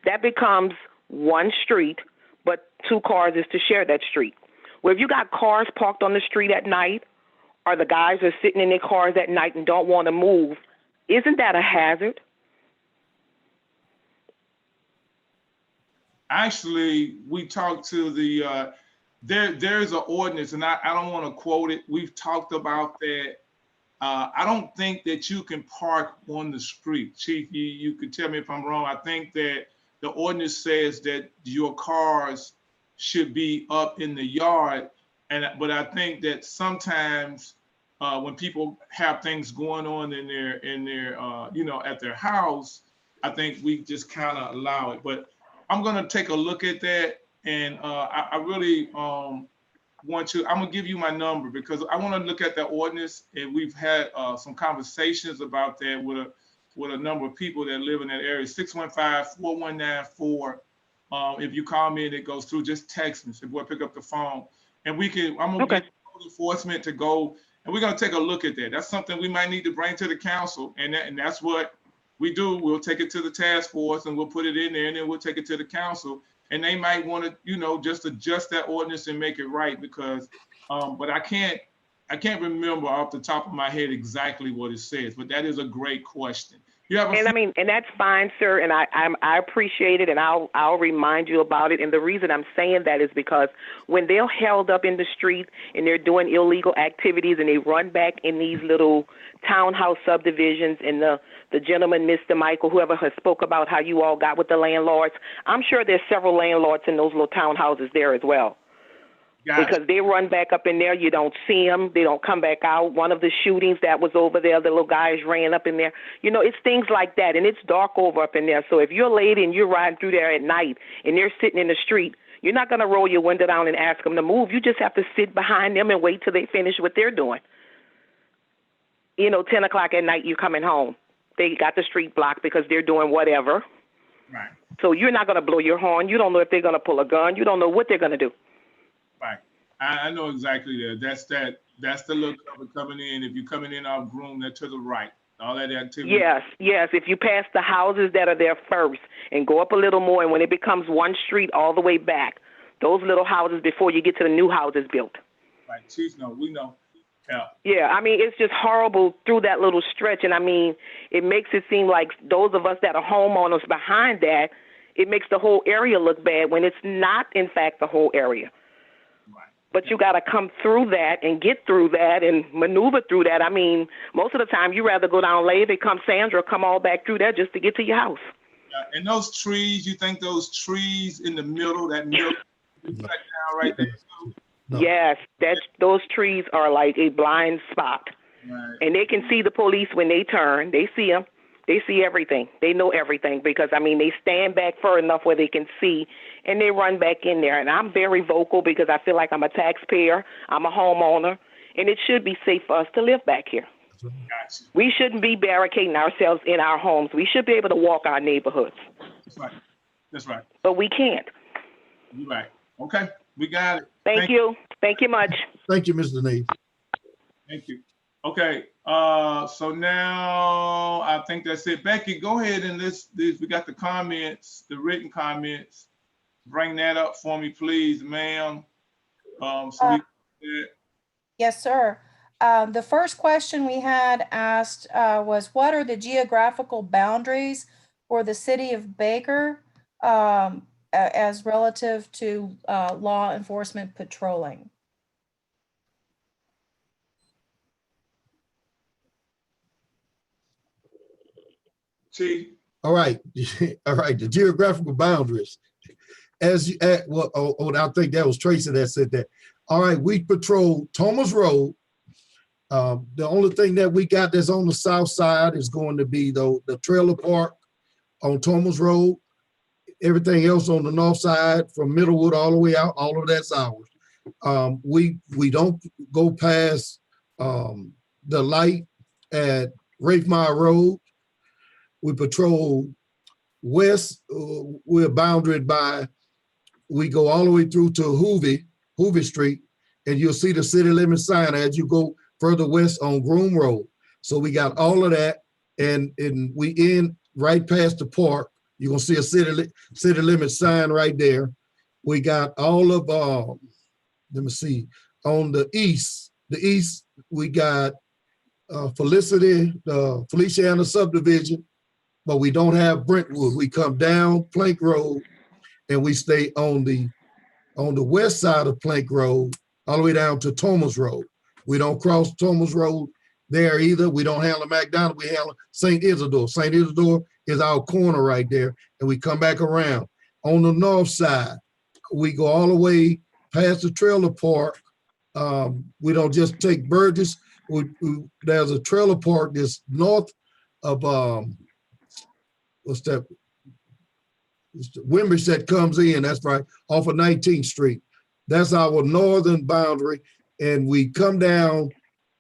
that becomes one street, but 2 cars is to share that street. Well, if you got cars parked on the street at night, or the guys are sitting in their cars at night and don't want to move, isn't that a hazard? Actually, we talked to there's an ordinance, and I don't want to quote it. We've talked about that. I don't think that you can park on the street. Chief, you could tell me if I'm wrong. I think that the ordinance says that your cars should be up in the yard. But I think that sometimes when people have things going on in their at their house, I think we just kind of allow it. But I'm going to take a look at that, and I really I'm gonna give you my number because I want to look at the ordinance, and we've had some conversations about that with a number of people that live in that area. 615-4194. If you call me and it goes through, just text me. So we'll pick up the phone, and I'm gonna get code enforcement to go, and we're gonna take a look at that. That's something we might need to bring to the council, and that's what we do. We'll take it to the task force, and we'll put it in there, and then we'll take it to the council. And they might want to, just adjust that ordinance and make it right because, but I can't remember off the top of my head exactly what it says. But that is a great question. And that's fine, sir. And I appreciate it, and I'll remind you about it. And the reason I'm saying that is because when they're held up in the street and they're doing illegal activities and they run back in these little townhouse subdivisions, and the gentleman, Mr. Michael, whoever has spoke about how you all got with the landlords, I'm sure there's several landlords in those little townhouses there as well. Because they run back up in there, you don't see them, they don't come back out. One of the shootings that was over there, the little guys ran up in there. It's things like that, and it's dark over up in there. So if you're a lady and you're riding through there at night and they're sitting in the street, you're not going to roll your window down and ask them to move. You just have to sit behind them and wait till they finish what they're doing. 10 o'clock at night, you're coming home. They got the street blocked because they're doing whatever. Right. So you're not going to blow your horn. You don't know if they're going to pull a gun. You don't know what they're going to do. Right. I know exactly that. That's the little cover coming in. If you're coming in off Groom, they're to the right. All that activity. Yes. If you pass the houses that are there first and go up a little more, and when it becomes one street all the way back, those little houses before you get to the new houses built. Right. Chief, no, we know. Yeah. Yeah, it's just horrible through that little stretch. And it makes it seem like those of us that are homeowners behind that, it makes the whole area look bad when it's not, in fact, the whole area. Right. But you got to come through that and get through that and maneuver through that. Most of the time, you rather go down Levy, come Sandra, come all back through there just to get to your house. Yeah, and those trees, you think those trees in the middle, that middle, down right there? No. Yes, those trees are like a blind spot. Right. And they can see the police when they turn. They see them. They see everything. They know everything because, they stand back far enough where they can see, and they run back in there. And I'm very vocal because I feel like I'm a taxpayer. I'm a homeowner, and it should be safe for us to live back here. Gotcha. We shouldn't be barricading ourselves in our homes. We should be able to walk our neighborhoods. That's right. But we can't. You're right. Okay. We got it. Thank you. Thank you much. Thank you, Mr. Denise. Thank you. Okay. So now I think that's it. Becky, go ahead and we got the comments, the written comments. Bring that up for me, please, ma'am. Yes, sir. The first question we had asked was, what are the geographical boundaries for the city of Baker? as relative to law enforcement patrolling? Chief? All right, all right, the geographical boundaries. As you, well, I think that was Tracy that said that. All right, we patrol Thomas Road. The only thing that we got that's on the south side is going to be the trailer park on Thomas Road. Everything else on the north side from Middlewood all the way out, all of that's ours. We don't go past the light at Rafe Mile Road. We patrol west. We're bounded by, we go all the way through to Hoovy Street, and you'll see the city limit sign as you go further west on Groom Road. So we got all of that, and we end right past the park. You're gonna see a city limit sign right there. We got all of, let me see, on the east we got Feliciana subdivision, but we don't have Brentwood. We come down Plank Road and we stay on the west side of Plank Road all the way down to Thomas Road. We don't cross Thomas Road there either. We don't handle McDonald, we handle St. Isidore. St. Isidore is our corner right there, and we come back around. On the north side, we go all the way past the trailer park. We don't just take Burgess. There's a trailer park that's north of, what's that? It's the Wimbish that comes in, that's right, off of 19th Street. That's our northern boundary. And we come down,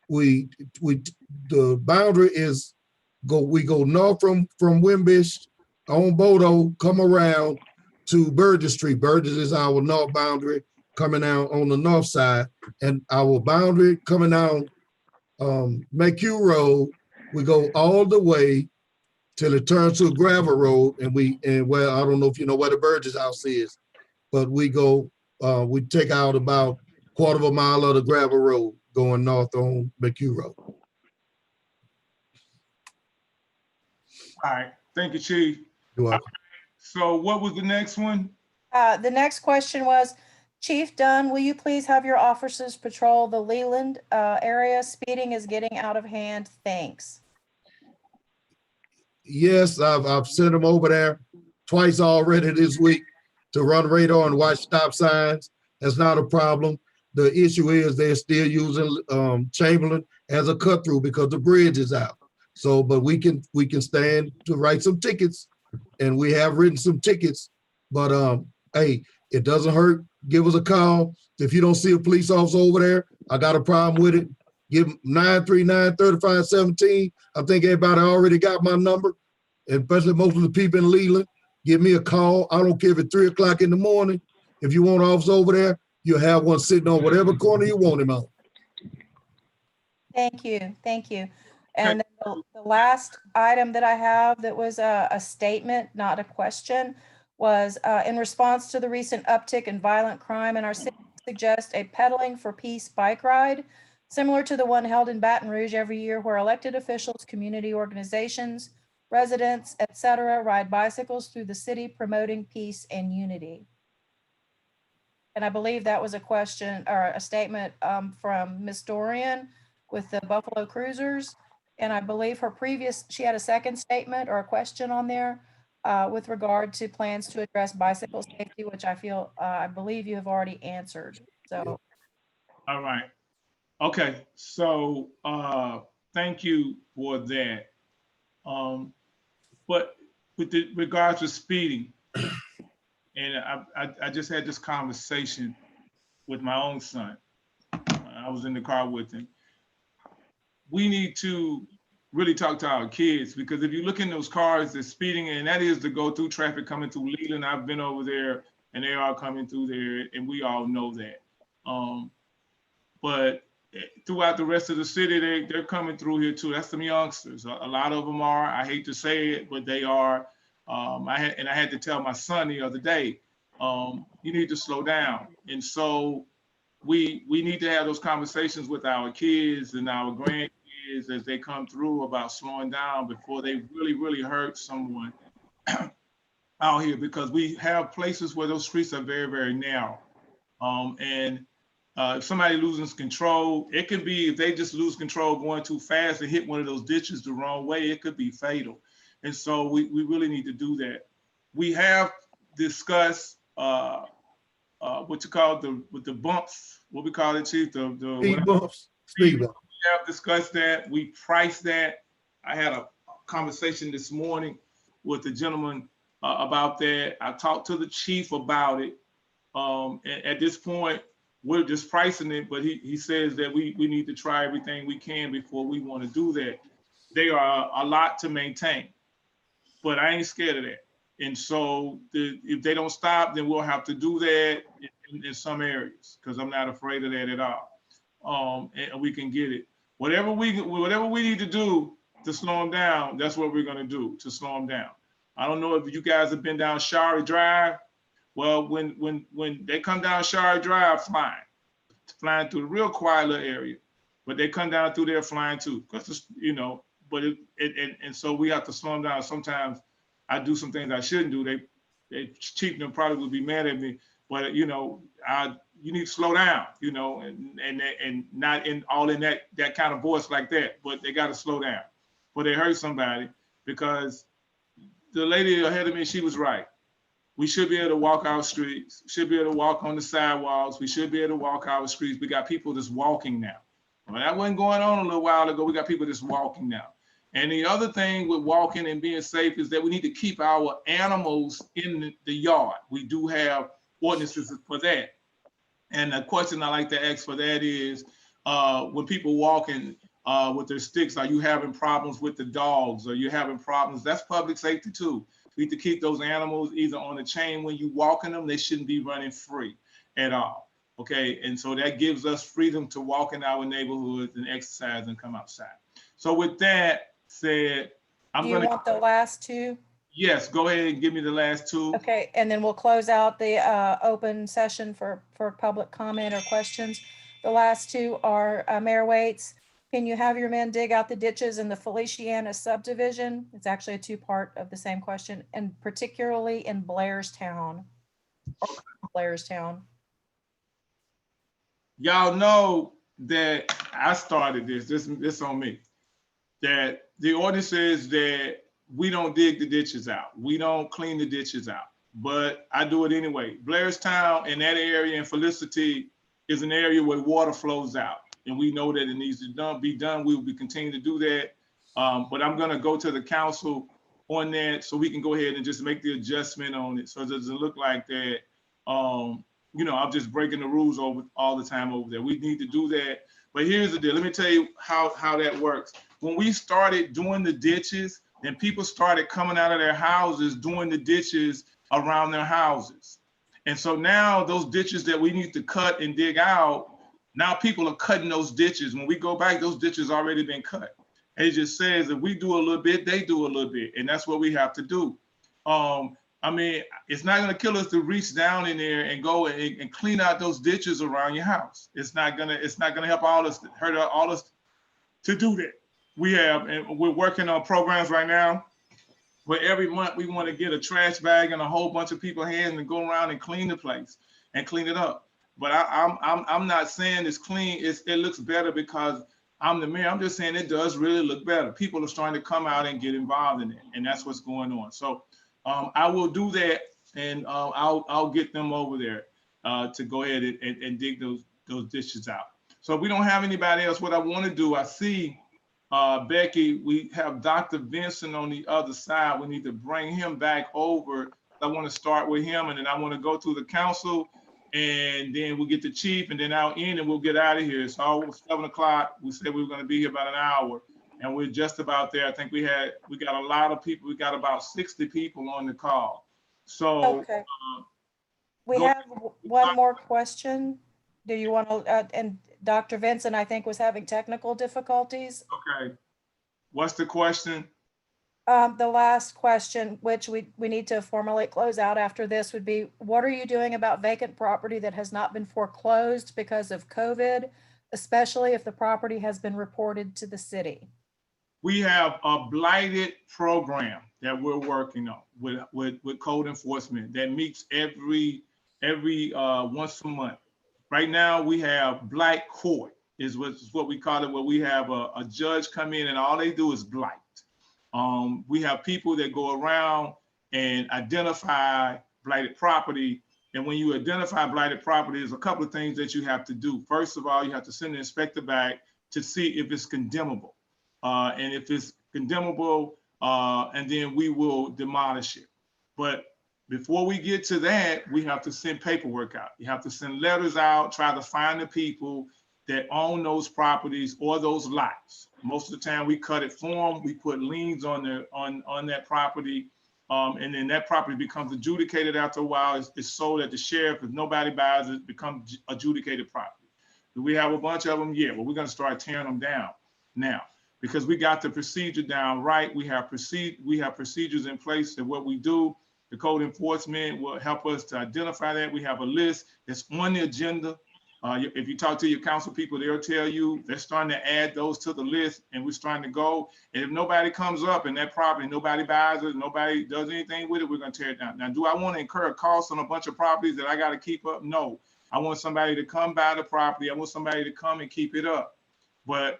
the boundary is, we go north from Wimbish on Bodo, come around to Burgess Street. Burgess is our north boundary coming out on the north side. And our boundary coming down McHugh Road, we go all the way till it turns to a gravel road, and well, I don't know if you know where the Burgess house is, but we go, we take out about quarter of a mile of the gravel road going north on McHugh Road. All right, thank you, Chief. You're welcome. So what was the next one? The next question was, Chief Dunn, will you please have your officers patrol the Leland area? Speeding is getting out of hand. Thanks. Yes, I've sent them over there twice already this week to run radar and watch stop signs. That's not a problem. The issue is they're still using Chamberlain as a cut through because the bridge is out. So, but we can stand to write some tickets, and we have written some tickets. But hey, it doesn't hurt. Give us a call. If you don't see a police officer over there, I got a problem with it. Give 939-3517. I think everybody already got my number, especially most of the people in Leland. Give me a call. I don't care if it's 3 o'clock in the morning. If you want an officer over there, you'll have one sitting on whatever corner you want him on. Thank you. Thank you. And then the last item that I have that was a statement, not a question, was in response to the recent uptick in violent crime in our city, suggest a pedaling for peace bike ride, similar to the one held in Baton Rouge every year, where elected officials, community organizations, residents, etc., ride bicycles through the city promoting peace and unity. And I believe that was a question or a statement from Ms. Dorian with the Buffalo Cruisers. And I believe she had a second statement or a question on there with regard to plans to address bicycle safety, which I believe you have already answered. So. All right. Okay. So thank you for that. But with regards to speeding, and I just had this conversation with my own son. I was in the car with him. We need to really talk to our kids, because if you look in those cars, they're speeding, and that is the go-through traffic coming through Leland. I've been over there, and they are coming through there, and we all know that. But throughout the rest of the city, they're coming through here too. That's some youngsters. A lot of them are. I hate to say it, but they are. I had to tell my son the other day, you need to slow down. And so we need to have those conversations with our kids and our grandkids as they come through about slowing down before they really, really hurt someone. out here because we have places where those streets are very, very narrow. And if somebody loses control, it could be, if they just lose control going too fast and hit one of those ditches the wrong way, it could be fatal. And so we really need to do that. We have discussed what you call with the bumps, what we call it, Chief, Speed bumps. Speed bumps. We have discussed that. We priced that. I had a conversation this morning with the gentleman about that. I talked to the chief about it. And at this point, we're just pricing it, but he says that we need to try everything we can before we want to do that. They are a lot to maintain, but I ain't scared of that. And so if they don't stop, then we'll have to do that in some areas because I'm not afraid of that at all. And we can get it. Whatever we need to do to slow them down, that's what we're gonna do to slow them down. I don't know if you guys have been down Shari Drive. Well, when they come down Shari Drive flying through the real quiet little area, but they come down through there flying too, because but and so we have to slow them down. Sometimes I do some things I shouldn't do. They cheap them probably would be mad at me, but you need to slow down, and not in that kind of voice like that, but they got to slow down, but they hurt somebody because the lady ahead of me, she was right. We should be able to walk our streets, should be able to walk on the sidewalks. We should be able to walk our streets. We got people just walking now. Well, that wasn't going on a little while ago. We got people just walking now. And the other thing with walking and being safe is that we need to keep our animals in the yard. We do have ordinances for that. And the question I like to ask for that is, when people walking with their sticks, are you having problems with the dogs? Are you having problems? That's public safety too. We need to keep those animals either on a chain when you walking them. They shouldn't be running free at all. Okay, and so that gives us freedom to walk in our neighborhoods and exercise and come outside. So with that said, Do you want the last two? Yes, go ahead and give me the last two. Okay, and then we'll close out the open session for public comment or questions. The last two are Mayor Waits. Can you have your men dig out the ditches in the Feliciana subdivision? It's actually a two-part of the same question, and particularly in Blairstown. Y'all know that I started this on me, that the ordinance says that we don't dig the ditches out. We don't clean the ditches out, but I do it anyway. Blairstown and that area in Felicity is an area where water flows out. And we know that it needs to be done. We will be continuing to do that. But I'm gonna go to the council on that so we can go ahead and just make the adjustment on it. So it doesn't look like that, I'm just breaking the rules all the time over there. We need to do that. But here's the deal. Let me tell you how that works. When we started doing the ditches, then people started coming out of their houses doing the ditches around their houses. And so now those ditches that we need to cut and dig out, now people are cutting those ditches. When we go back, those ditches already been cut. It just says if we do a little bit, they do a little bit, and that's what we have to do. It's not gonna kill us to reach down in there and go and clean out those ditches around your house. It's not gonna help hurt all us to do that. We're working on programs right now where every month we want to get a trash bag in a whole bunch of people's hands and go around and clean the place and clean it up. But I'm not saying it's clean. It looks better because I'm the mayor. I'm just saying it does really look better. People are starting to come out and get involved in it, and that's what's going on. So I will do that, and I'll get them over there to go ahead and dig those ditches out. So if we don't have anybody else, what I want to do, I see Becky, we have Dr. Vincent on the other side. We need to bring him back over. I want to start with him, and then I want to go through the council, and then we'll get the chief, and then I'll end and we'll get out of here. It's almost 7 o'clock. We said we were going to be here about an hour, and we're just about there. I think we got a lot of people. We got about 60 people on the call. So okay. We have one more question. Do you want to, and Dr. Vincent, I think, was having technical difficulties. Okay. What's the question? The last question, which we need to formally close out after this, would be, what are you doing about vacant property that has not been foreclosed because of COVID, especially if the property has been reported to the city? we have a blighted program that we're working on with code enforcement that meets every once a month. Right now, we have blight court is what we call it, where we have a judge come in and all they do is blight. We have people that go around and identify blighted property. And when you identify blighted property, there's a couple of things that you have to do. First of all, you have to send the inspector back to see if it's condemnable. And if it's condemnable, and then we will demolish it. But before we get to that, we have to send paperwork out. You have to send letters out, try to find the people that own those properties or those lots. Most of the time we cut it for them, we put liens on that property, and then that property becomes adjudicated after a while. It's sold at the sheriff. If nobody buys it, it becomes adjudicated property. Do we have a bunch of them? Yeah, but we're gonna start tearing them down now because we got the procedure down right. We have procedures in place that what we do, the code enforcement will help us to identify that. We have a list that's on the agenda. If you talk to your council people, they'll tell you they're starting to add those to the list and we're starting to go. And if nobody comes up in that property, nobody buys it, nobody does anything with it, we're gonna tear it down. Now, do I wanna incur costs on a bunch of properties that I gotta keep up? No. I want somebody to come buy the property. I want somebody to come and keep it up. But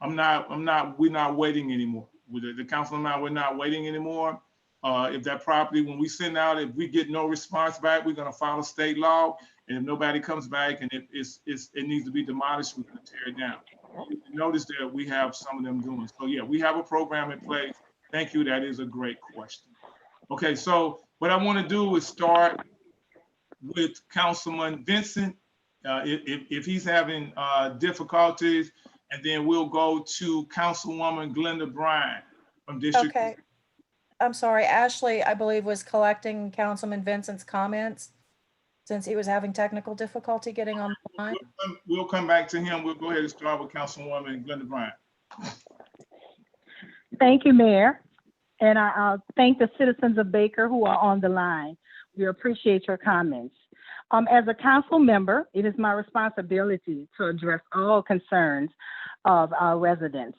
we're not waiting anymore. With the council and I, we're not waiting anymore. If that property, when we send out, if we get no response back, we're gonna follow state law. And if nobody comes back and it needs to be demolished, we're gonna tear it down. You notice that we have some of them doing. So yeah, we have a program in place. Thank you, that is a great question. Okay, so what I wanna do is start with Councilman Vincent, if he's having difficulties, and then we'll go to Councilwoman Glenda Bryan from District. Okay. I'm sorry, Ashley, I believe, was collecting Councilman Vincent's comments since he was having technical difficulty getting on the line. We'll come back to him. We'll go ahead and start with Councilwoman Glenda Bryan. Thank you, Mayor. And I'll thank the citizens of Baker who are on the line. We appreciate your comments. As a council member, it is my responsibility to address all concerns of our residents.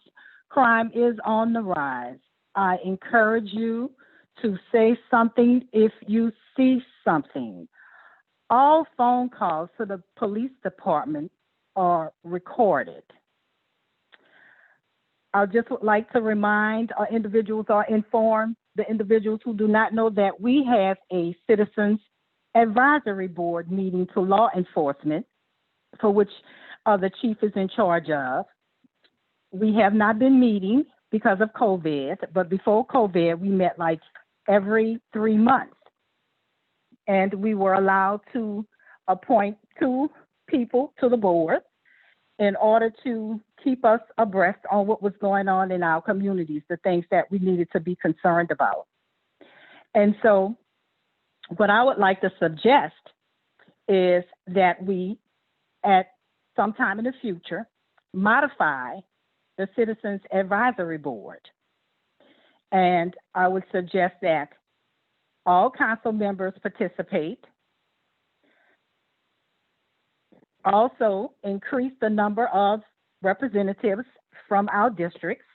Crime is on the rise. I encourage you to say something if you see something. All phone calls to the police department are recorded. I would just like to remind individuals are informed, the individuals who do not know, that we have a Citizens Advisory Board meeting to law enforcement, for which the chief is in charge of. We have not been meeting because of COVID, but before COVID, we met like every 3 months. And we were allowed to appoint 2 people to the board in order to keep us abreast on what was going on in our communities, the things that we needed to be concerned about. And so what I would like to suggest is that we, at some time in the future, modify the Citizens Advisory Board. And I would suggest that all council members participate. Also, increase the number of representatives from our districts,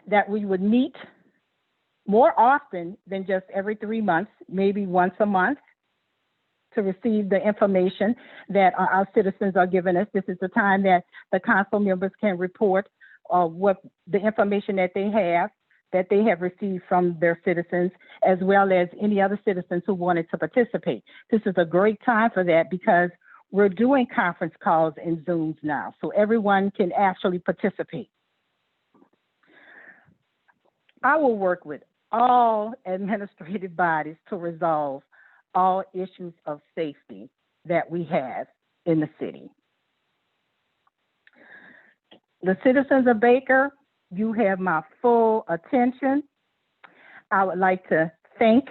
that we would meet more often than just every 3 months, maybe once a month, to receive the information that our citizens are giving us. This is the time that the council members can report what the information that they have received from their citizens, as well as any other citizens who wanted to participate. This is a great time for that because we're doing conference calls and Zooms now, so everyone can actually participate. I will work with all administrative bodies to resolve all issues of safety that we have in the city. The citizens of Baker, you have my full attention. I would like to thank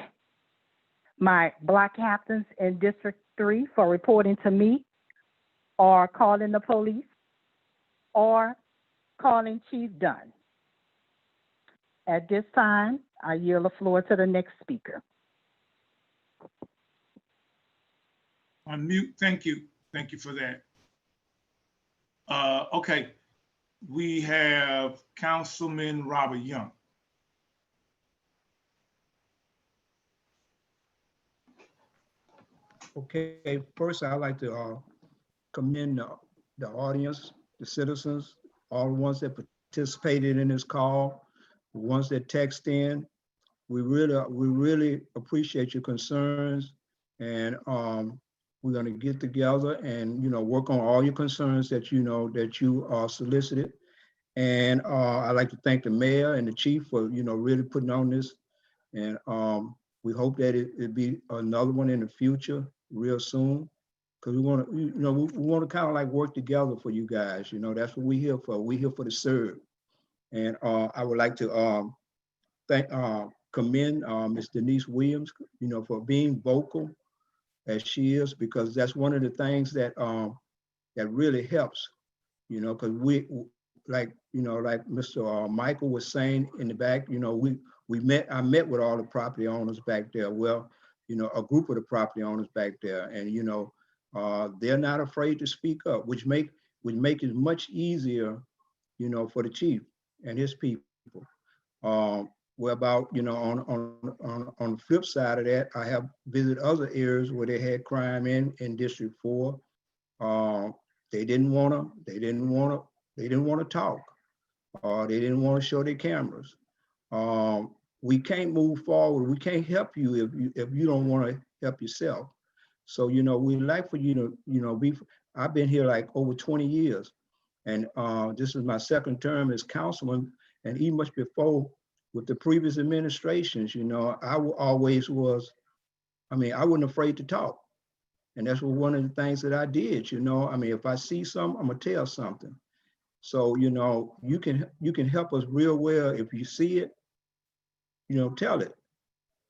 my block captains in District 3 for reporting to me or calling the police or calling Chief Dunn. At this time, I yield the floor to the next speaker. On mute, thank you. Thank you for that. Okay, we have Councilman Robert Young. Okay, first I'd like to commend the audience, the citizens, all the ones that participated in this call, the ones that text in. We really appreciate your concerns, and we're going to get together and work on all your concerns that that you solicited. And I'd like to thank the mayor and the chief for really putting on this, and we hope that it be another one in the future real soon, because we want to we want to kind of like work together for you guys. That's what we're here for. We're here for the serve. And I would like to commend Ms. Denise Williams, for being vocal as she is, because that's one of the things that that really helps, because like Mr. Michael was saying in the back, I met with all the property owners back there. Well, a group of the property owners back there, and they're not afraid to speak up, which make it much easier, for the chief and his people. Well, about on the flip side of that, I have visited other areas where they had crime in District 4. They didn't want to talk. They didn't want to show their cameras. We can't move forward. We can't help you if you don't want to help yourself. So we'd like for you to be. I've been here like over 20 years, and this is my second term as councilman, and even much before with the previous administrations, I always was. I wasn't afraid to talk, and that's one of the things that I did. If I see something, I'm gonna tell something. So you can help us real well if you see it. Tell it.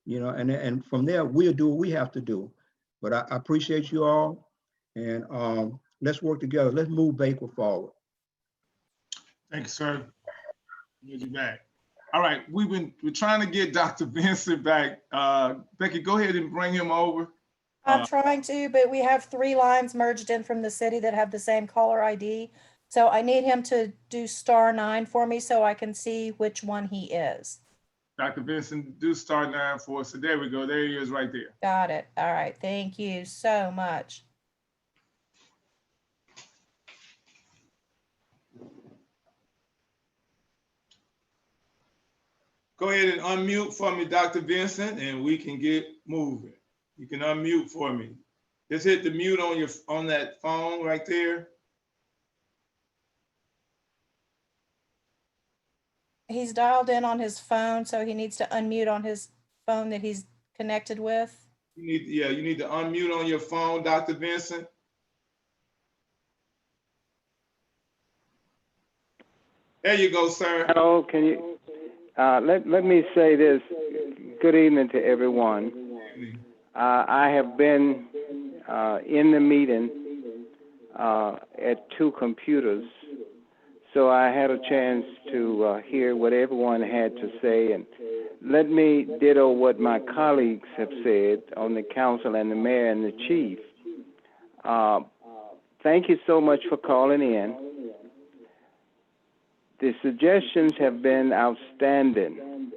And from there we'll do what we have to do. But I appreciate you all, and let's work together. Let's move Baker forward. Thank you, sir. Get you back. All right, we're trying to get Dr. Vincent back. Becky, go ahead and bring him over. I'm trying to, but we have 3 lines merged in from the city that have the same caller ID. So I need him to do *9 for me so I can see which one he is. Dr. Vincent, do *9 for us. So there we go. There he is right there. Got it. All right. Thank you so much. Go ahead and unmute for me, Dr. Vincent, and we can get moving. You can unmute for me. Just hit the mute on that phone right there. He's dialed in on his phone, so he needs to unmute on his phone that he's connected with. You need to unmute on your phone, Dr. Vincent. There you go, sir. Hello, can you? Let me say this. Good evening to everyone. I have been in the meeting at 2 computers, so I had a chance to hear what everyone had to say. And let me ditto what my colleagues have said on the council and the mayor and the chief. Thank you so much for calling in. The suggestions have been outstanding.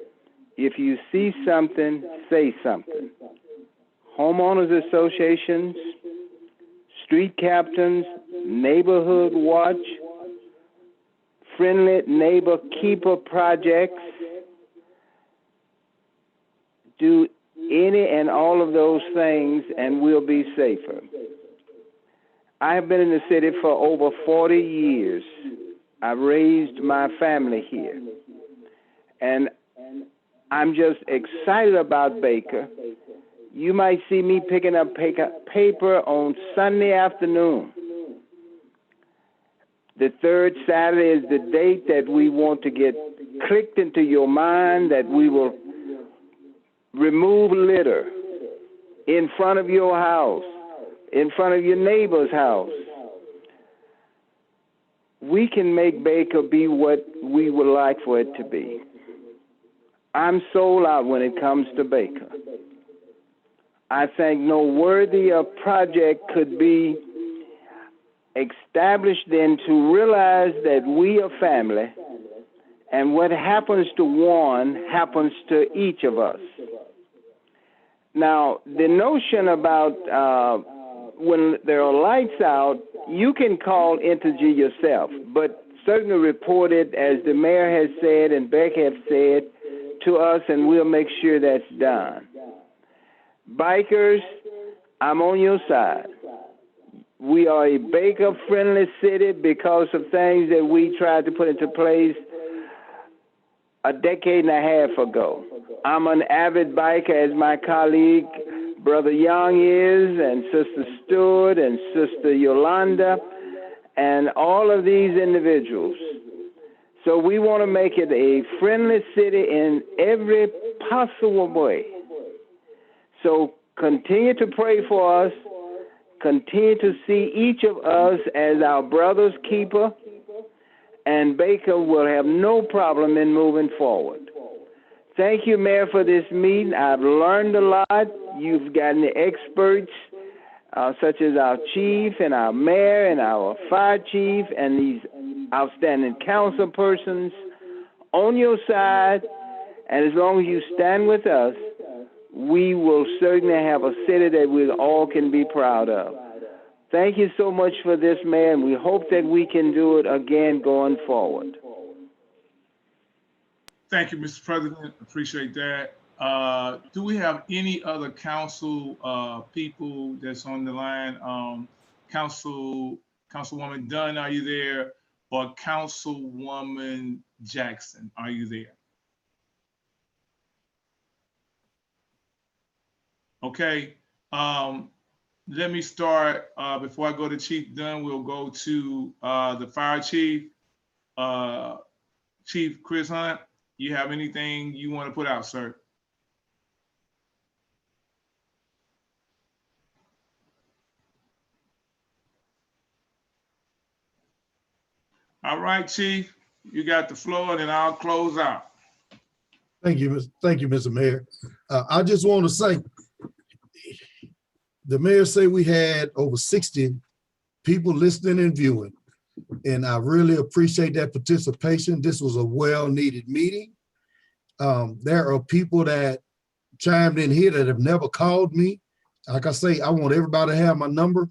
If you see something, say something. Homeowners associations, street captains, neighborhood watch, friendly neighbor keeper projects, do any and all of those things and we'll be safer. I have been in the city for over 40 years. I raised my family here. And I'm just excited about Baker. You might see me picking up paper on Sunday afternoon. The 3rd Saturday is the date that we want to get clicked into your mind, that we will remove litter in front of your house, in front of your neighbor's house. We can make Baker be what we would like for it to be. I'm sold out when it comes to Baker. I think no worthier project could be established then to realize that we are family, and what happens to one happens to each of us. Now, the notion about when there are lights out, you can call Entergy yourself, but certainly report it, as the mayor has said and Beck have said, to us, and we'll make sure that's done. Bikers, I'm on your side. We are a Baker-friendly city because of things that we tried to put into place a decade and a half ago. I'm an avid biker, as my colleague, Brother Young is, and Sister Stewart, and Sister Yolanda, and all of these individuals. So we want to make it a friendly city in every possible way. So continue to pray for us. Continue to see each of us as our brother's keeper, and Baker will have no problem in moving forward. Thank you, Mayor, for this meeting. I've learned a lot. You've gotten the experts, such as our chief and our mayor and our fire chief and these outstanding council persons on your side. And as long as you stand with us, we will certainly have a city that we all can be proud of. Thank you so much for this, Mayor, and we hope that we can do it again going forward. Thank you, Mr. President. Appreciate that. Do we have any other council people that's on the line? Councilwoman Dunn, are you there? Or Councilwoman Jackson, are you there? Okay, let me start, before I go to Chief Dunn, we'll go to the fire chief. Chief Chris Hunt, you have anything you want to put out, sir? All right, Chief, you got the floor, and then I'll close out. Thank you, Mr. Mayor. I just want to say, the mayor said we had over 60 people listening and viewing, and I really appreciate that participation. This was a well-needed meeting. There are people that chimed in here that have never called me. Like I say, I want everybody to have my number.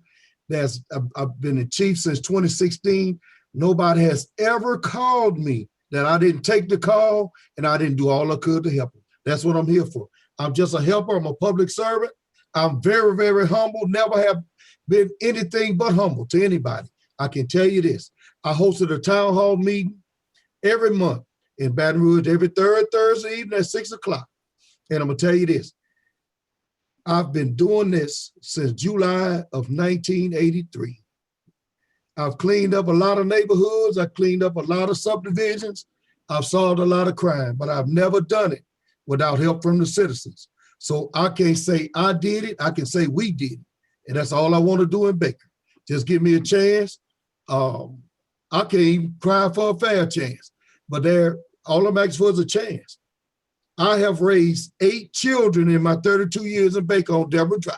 I've been the chief since 2016. Nobody has ever called me that I didn't take the call and I didn't do all I could to help them. That's what I'm here for. I'm just a helper. I'm a public servant. I'm very, very humble. Never have been anything but humble to anybody. I can tell you this. I hosted a town hall meeting every month in Baton Rouge, every third Thursday evening at 6 o'clock. And I'm gonna tell you this. I've been doing this since July of 1983. I've cleaned up a lot of neighborhoods. I cleaned up a lot of subdivisions. I've solved a lot of crime, but I've never done it without help from the citizens. So I can't say I did it. I can say we did it. And that's all I want to do in Baker. Just give me a chance. I can't even cry for a fair chance, but all I'm asking for is a chance. I have raised 8 children in my 32 years in Baker on Deborah Drive.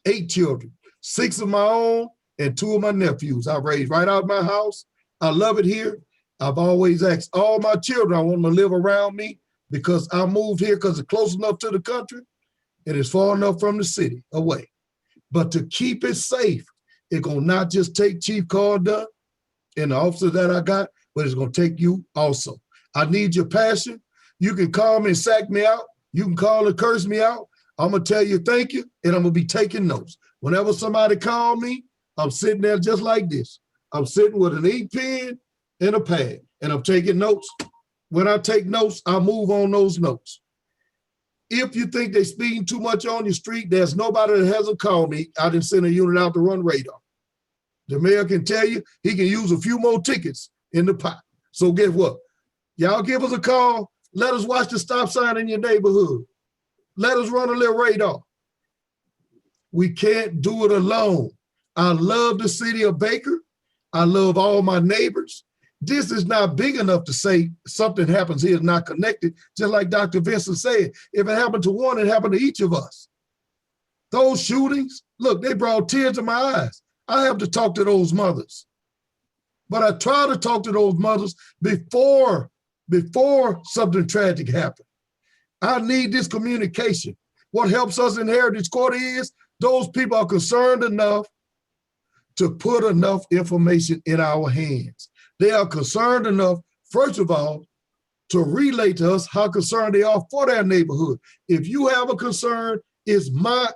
8 children, 6 of my own and 2 of my nephews. I raised right out of my house. I love it here. I've always asked all my children, I want them to live around me because I moved here because it's close enough to the country and it's far enough from the city away. But to keep it safe, it's gonna not just take Chief Carl Dunn and the officers that I got, but it's gonna take you also. I need your passion. You can call me and sack me out. You can call and curse me out. I'm gonna tell you thank you, and I'm gonna be taking notes. Whenever somebody call me, I'm sitting there just like this. I'm sitting with an ink pen and a pad, and I'm taking notes. When I take notes, I move on those notes. If you think they're speeding too much on your street, there's nobody that hasn't called me. I didn't send a unit out to run radar. The mayor can tell you he can use a few more tickets in the pot. So guess what? Y'all give us a call. Let us watch the stop sign in your neighborhood. Let us run a little radar. We can't do it alone. I love the city of Baker. I love all my neighbors. This is not big enough to say something happens here is not connected. Just like Dr. Vincent said, if it happened to one, it happened to each of us. Those shootings, look, they brought tears to my eyes. I have to talk to those mothers. But I try to talk to those mothers before something tragic happened. I need this communication. What helps us in Heritage Court is those people are concerned enough to put enough information in our hands. They are concerned enough, first of all, to relate to us how concerned they are for their neighborhood. If you have a concern, it's my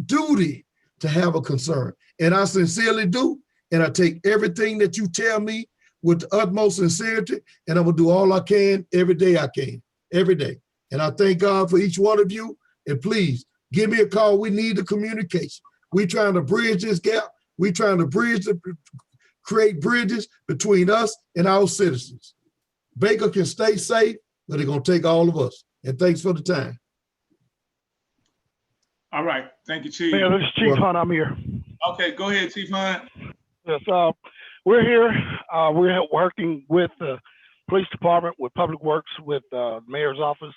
duty to have a concern. And I sincerely do. And I take everything that you tell me with the utmost sincerity, and I'm gonna do all I can every day I can, every day. And I thank God for each one of you. And please give me a call. We need the communication. We're trying to bridge this gap. We're trying to create bridges between us and our citizens. Baker can stay safe, but it's gonna take all of us. And thanks for the time. All right, thank you, Chief. Mayor, this is Chief Hunt, I'm here. Okay, go ahead, Chief Hunt. Yes, we're here. We're working with the police department, with public works, with the mayor's office.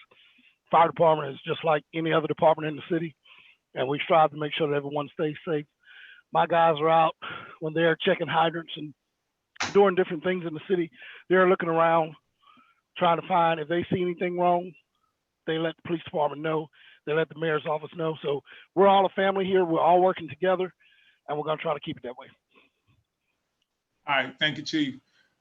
Fire department is just like any other department in the city, and we strive to make sure that everyone stays safe. My guys are out when they're checking hydrants and doing different things in the city. They're looking around, trying to find if they see anything wrong. They let the police department know. They let the mayor's office know. So we're all a family here. We're all working together, and we're going to try to keep it that way. All right, thank you, Chief.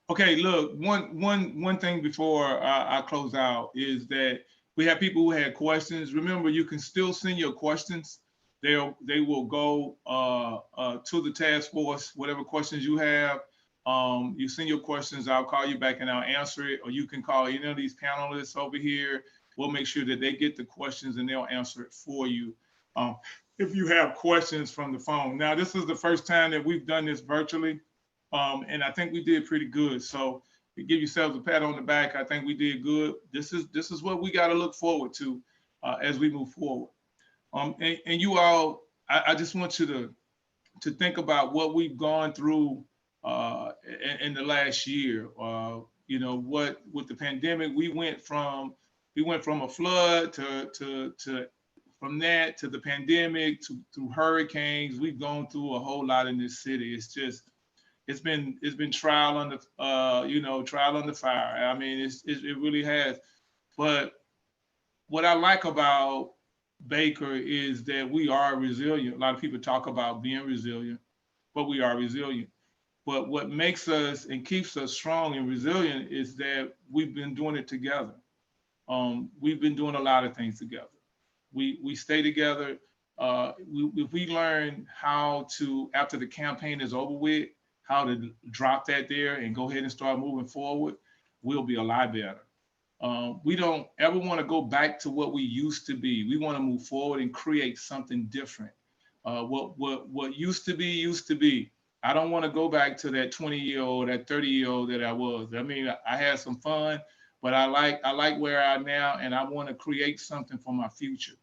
Okay, look, one thing before I close out is that we have people who had questions. Remember, you can still send your questions. They will go to the task force, whatever questions you have. You send your questions, I'll call you back and I'll answer it, or you can call any of these panelists over here. We'll make sure that they get the questions and they'll answer it for you. If you have questions from the phone. Now, this is the first time that we've done this virtually. And I think we did pretty good. So to give yourselves a pat on the back, I think we did good. This is what we got to look forward to as we move forward. And you all, I just want you to think about what we've gone through in the last year. You know, what with the pandemic, we went from a flood to from that to the pandemic to hurricanes. We've gone through a whole lot in this city. It's been trial under trial under fire. I mean, it really has. But what I like about Baker is that we are resilient. A lot of people talk about being resilient, but we are resilient. But what makes us and keeps us strong and resilient is that we've been doing it together. We've been doing a lot of things together. We stay together. If we learn how to, after the campaign is over with, how to drop that there and go ahead and start moving forward, we'll be a lot better. We don't ever want to go back to what we used to be. We want to move forward and create something different. What used to be. I don't want to go back to that 20-year-old, that 30-year-old that I was. I mean, I had some fun, but I like where I am now, and I want to create something for my future.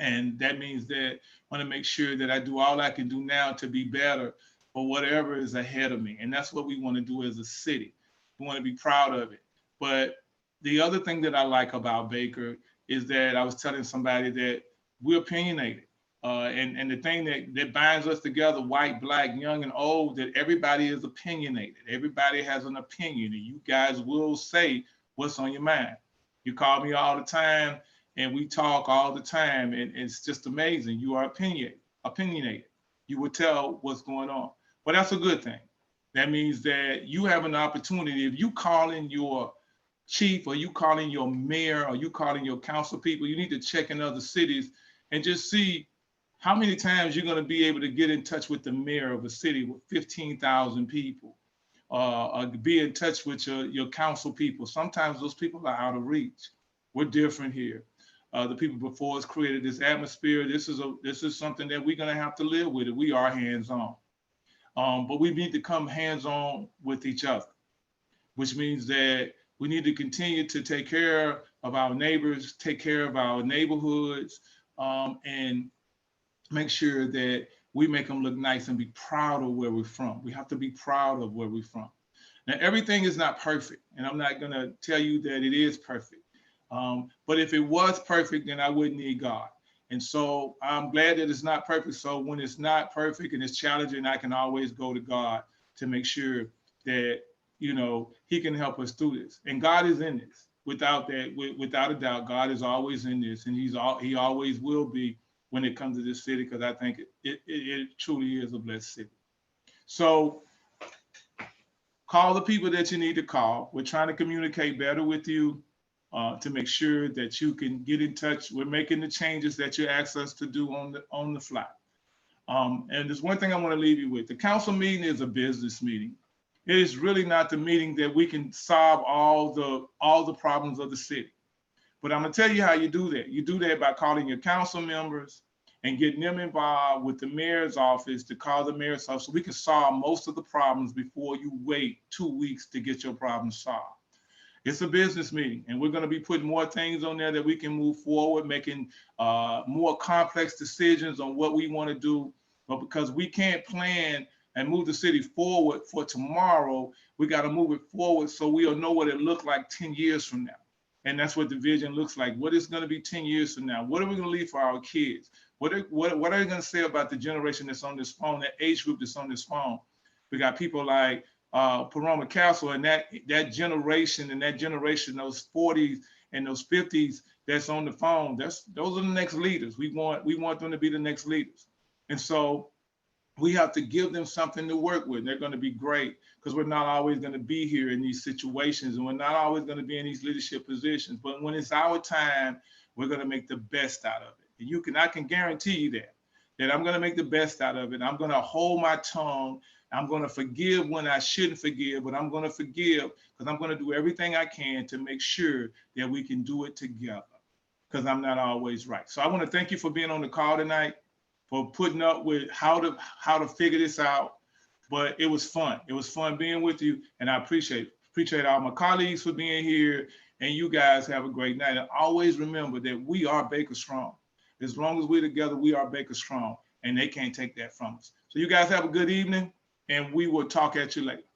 And that means that I want to make sure that I do all I can do now to be better for whatever is ahead of me. And that's what we want to do as a city. We want to be proud of it. But the other thing that I like about Baker is that I was telling somebody that we're opinionated. And the thing that binds us together, white, black, young, and old, that everybody is opinionated. Everybody has an opinion, and you guys will say what's on your mind. You call me all the time, and we talk all the time, and it's just amazing. You are opinionated. You will tell what's going on. But that's a good thing. That means that you have an opportunity. If you call in your chief, or you call in your mayor, or you call in your council people, you need to check in other cities and just see how many times you're going to be able to get in touch with the mayor of a city with 15,000 people, or be in touch with your council people. Sometimes those people are out of reach. We're different here. The people before us created this atmosphere. This is something that we're going to have to live with. We are hands-on. But we need to come hands-on with each other, which means that we need to continue to take care of our neighbors, take care of our neighborhoods, and make sure that we make them look nice and be proud of where we're from. We have to be proud of where we're from. Now, everything is not perfect, and I'm not going to tell you that it is perfect. But if it was perfect, then I wouldn't need God. And so I'm glad that it's not perfect. So when it's not perfect and it's challenging, I can always go to God to make sure that, you know, he can help us through this. And God is in this. Without that, without a doubt, God is always in this, and he always will be when it comes to this city, because I think it truly is a blessed city. So call the people that you need to call. We're trying to communicate better with you to make sure that you can get in touch. We're making the changes that you asked us to do on the fly. And there's one thing I want to leave you with. The council meeting is a business meeting. It is really not the meeting that we can solve all the problems of the city. But I'm gonna tell you how you do that. You do that by calling your council members and getting them involved with the mayor's office to call the mayor's office so we can solve most of the problems before you wait 2 weeks to get your problem solved. It's a business meeting, and we're gonna be putting more things on there that we can move forward, making more complex decisions on what we wanna do. But because we can't plan and move the city forward for tomorrow, we gotta move it forward so we'll know what it looked like 10 years from now. And that's what the vision looks like. What is going to be 10 years from now? What are we going to leave for our kids? What are they going to say about the generation that's on this phone, that age group that's on this phone? We got people like Paroma Castle and that generation those 40s and those 50s that's on the phone. Those are the next leaders. We want them to be the next leaders. And so we have to give them something to work with. They're going to be great because we're not always going to be here in these situations, and we're not always going to be in these leadership positions. But when it's our time, we're going to make the best out of it. And I can guarantee you that I'm going to make the best out of it. I'm going to hold my tongue. I'm going to forgive when I shouldn't forgive, but I'm going to forgive because I'm going to do everything I can to make sure that we can do it together, because I'm not always right. So I want to thank you for being on the call tonight, for putting up with how to figure this out. But it was fun. It was fun being with you, and I appreciate all my colleagues for being here, and you guys have a great night. And always remember that we are Baker Strong. As long as we're together, we are Baker Strong, and they can't take that from us. So you guys have a good evening, and we will talk at you later.